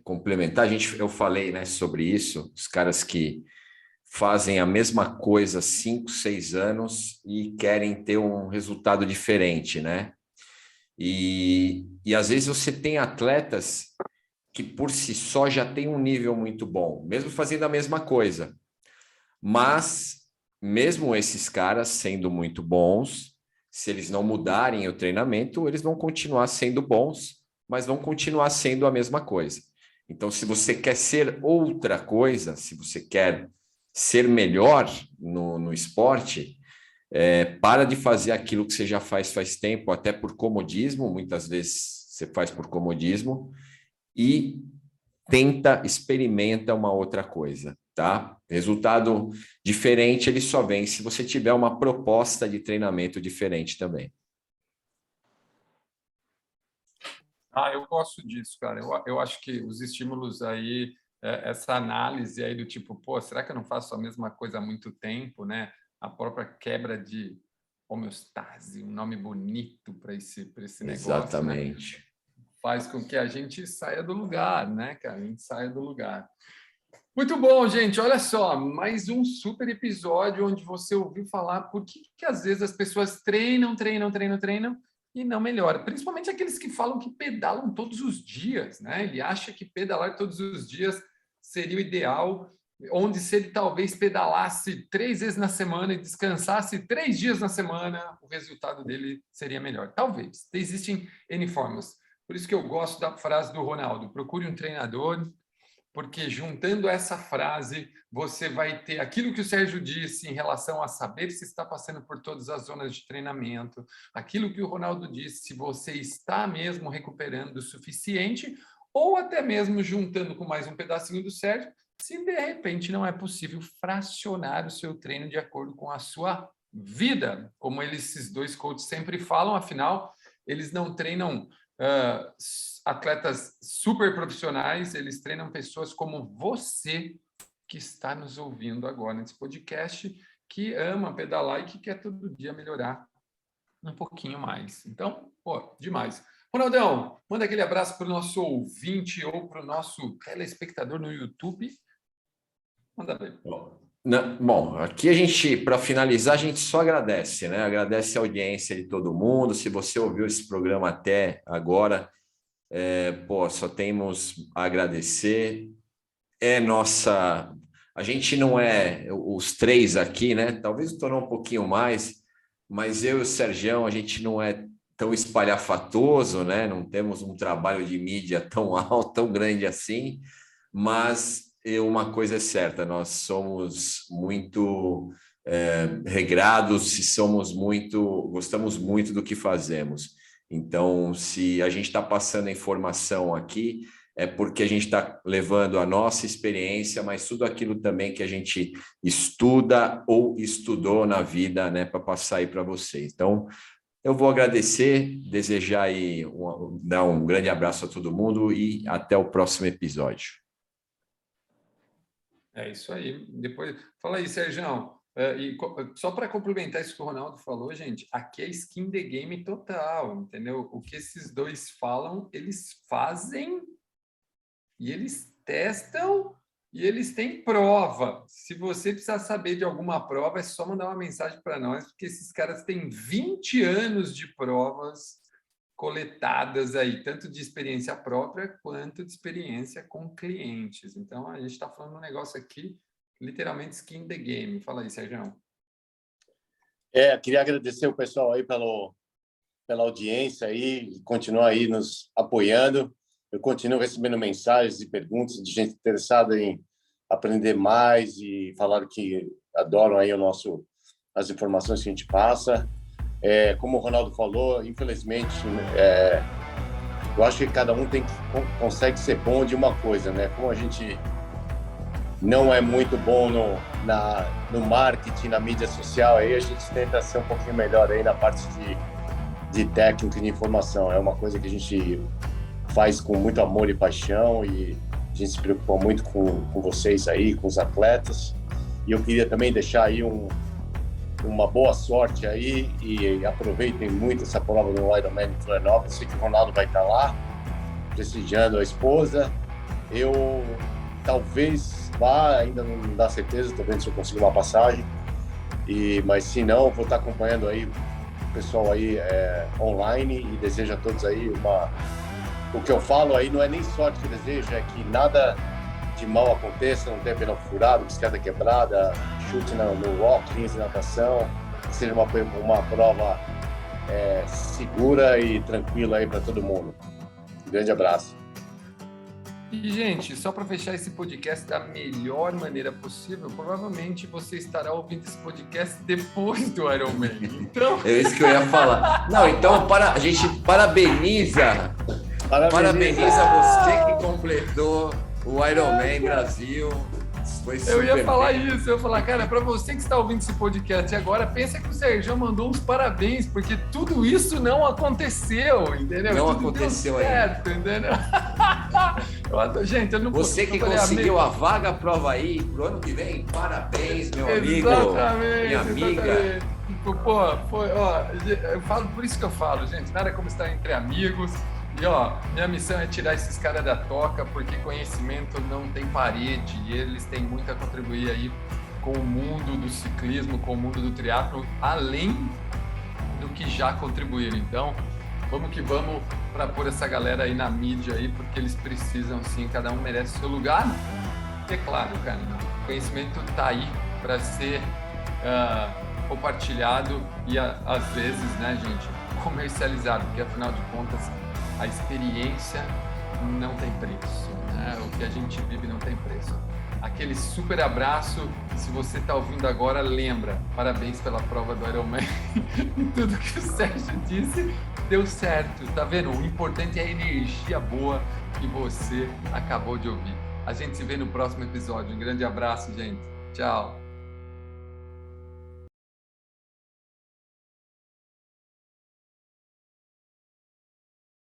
complementar, eu falei, né, sobre isso, os caras que fazem a mesma coisa há 5, 6 anos e querem ter um resultado diferente, né? E às vezes você tem atletas que por si só já tem um nível muito bom, mesmo fazendo a mesma coisa. Mas, mesmo esses caras sendo muito bons, se eles não mudarem o treinamento, eles vão continuar sendo bons, mas vão continuar sendo a mesma coisa. Então, se você quer ser outra coisa, se você quer ser melhor no esporte, para de fazer aquilo que você já faz tempo, até por comodismo, muitas vezes você faz por comodismo, e experimenta uma outra coisa, tá? Resultado diferente, ele só vem se você tiver uma proposta de treinamento diferente também. Eu gosto disso, cara. Eu acho que os estímulos aí, essa análise aí do tipo, pô, será que eu não faço a mesma coisa há muito tempo, né? A própria quebra de homeostase, um nome bonito para esse negócio. Exatamente. Né? Faz com que a gente saia do lugar, né, cara? A gente saia do lugar. Muito bom, gente. Olha só, mais um super episódio onde você ouviu falar por que às vezes as pessoas treinam e não melhora. Principalmente aqueles que falam que pedalam todos os dias, né? Ele acha que pedalar todos os dias seria o ideal, onde se ele talvez pedalasse 3 vezes na semana e descansasse 3 dias na semana, o resultado dele seria melhor. Talvez. Existem N formas. Por isso que eu gosto da frase do Ronaldo: procure um treinador, porque juntando essa frase, você vai ter aquilo que o Sérgio disse em relação a saber se está passando por todas as zonas de treinamento, aquilo que o Ronaldo disse, se você está mesmo recuperando o suficiente, ou até mesmo juntando com mais um pedacinho do Sérgio, se de repente não é possível fracionar o seu treino de acordo com a sua vida, como esses dois coaches sempre falam, afinal, eles não treinam atletas super profissionais, eles treinam pessoas como você que está nos ouvindo agora nesse podcast, que ama pedalar e que quer todo dia melhorar um pouquinho mais. Então, pô, demais. Ronaldão, manda aquele abraço para o nosso ouvinte ou para o nosso telespectador no YouTube. Manda bem. Bom, aqui a gente, para finalizar, a gente só agradece, né? Agradece a audiência de todo mundo. Se você ouviu esse programa até agora, só temos a agradecer. A gente não é os 3 aqui, né? Talvez o Tonão um pouquinho mais, mas eu e o Sergião, a gente não é tão espalhafatoso, né? Não temos um trabalho de mídia tão alto, tão grande assim, mas uma coisa é certa, nós somos muito regrados, gostamos muito do que fazemos. Então, se a gente está passando informação aqui, é porque a gente está levando a nossa experiência, mas tudo aquilo também que a gente estuda ou estudou na vida, né, para passar aí para vocês. Então, eu vou agradecer, desejar aí, dar um grande abraço a todo mundo e até o próximo episódio. É isso aí. Depois, fala aí, Sérgio. E só para complementar isso que o Ronaldo falou, gente, aqui é skin the game total, entendeu? O que esses dois falam, eles fazem e eles testam e eles têm prova. Se você precisar saber de alguma prova, é só mandar uma mensagem para nós, porque esses caras têm 20 anos de provas coletadas aí, tanto de experiência própria quanto de experiência com clientes. Então, a gente está falando um negócio aqui, literalmente skin the game. Fala aí, Sérgio. Queria agradecer o pessoal aí pela audiência aí, continuar aí nos apoiando. Eu continuo recebendo mensagens e perguntas de gente interessada em aprender mais e falar que adoram aí as informações que a gente passa. Como o Ronaldo falou, infelizmente, eu acho que cada um consegue ser bom de uma coisa, né? Como a gente não é muito bom no marketing, na mídia social, aí a gente tenta ser um pouquinho melhor aí na parte de técnica e de informação. É uma coisa que a gente faz com muito amor e paixão e a gente se preocupa muito com vocês aí, com os atletas. E eu queria também deixar aí uma boa sorte aí e aproveitem muito essa prova do Ironman em Florianópolis. Sei que o Ronaldo vai estar lá, prestigiando a esposa. Eu talvez vá, ainda não dá certeza, estou vendo se eu consigo uma passagem. Mas se não, vou estar acompanhando aí o pessoal aí online e desejo a todos aí O que eu falo aí não é nem sorte que eu desejo, é que nada de mal aconteça, não tenha pneu furado, bicicleta quebrada, chute no walking, natação, que seja uma prova segura e tranquila aí para todo mundo. Um grande abraço. E, gente, só para fechar esse podcast da melhor maneira possível, provavelmente você estará ouvindo esse podcast depois do Ironman. Então... É isso que eu ia falar. Não, então a gente parabeniza você que completou o Ironman Brasil. Foi super eu ia falar bem. isso, eu ia falar, cara, para você que está ouvindo esse podcast agora, pensa que o Sérgio mandou uns parabéns, porque tudo isso não aconteceu, entendeu? Não tudo aconteceu deu certo, entendeu? Gente, eu não Você que conseguiu a vaga prova aí pro ano que vem, parabéns, meu amigo. Exatamente, minha amiga. Exatamente. Pô, eu falo, por isso que eu falo, gente, nada como estar entre amigos. E minha missão é tirar esses caras da toca, porque conhecimento não tem parede e eles têm muito a contribuir aí com o mundo do ciclismo, com o mundo do triatlo, além do que já contribuíram. Então, vamos que vamos para pôr essa galera aí na mídia aí, porque eles precisam sim, cada um merece seu lugar. E é claro, cara, o conhecimento tá aí para ser compartilhado e às vezes, né, gente, comercializado, porque afinal de contas a experiência não tem preço, né? O que a gente vive não tem preço. Aquele super abraço, se você está ouvindo agora, lembra, parabéns pela prova do Ironman. E tudo que o Sérgio disse deu certo, tá vendo? O importante é a energia boa que você acabou de ouvir. A gente se vê no próximo episódio. Um grande abraço, gente. Tchau.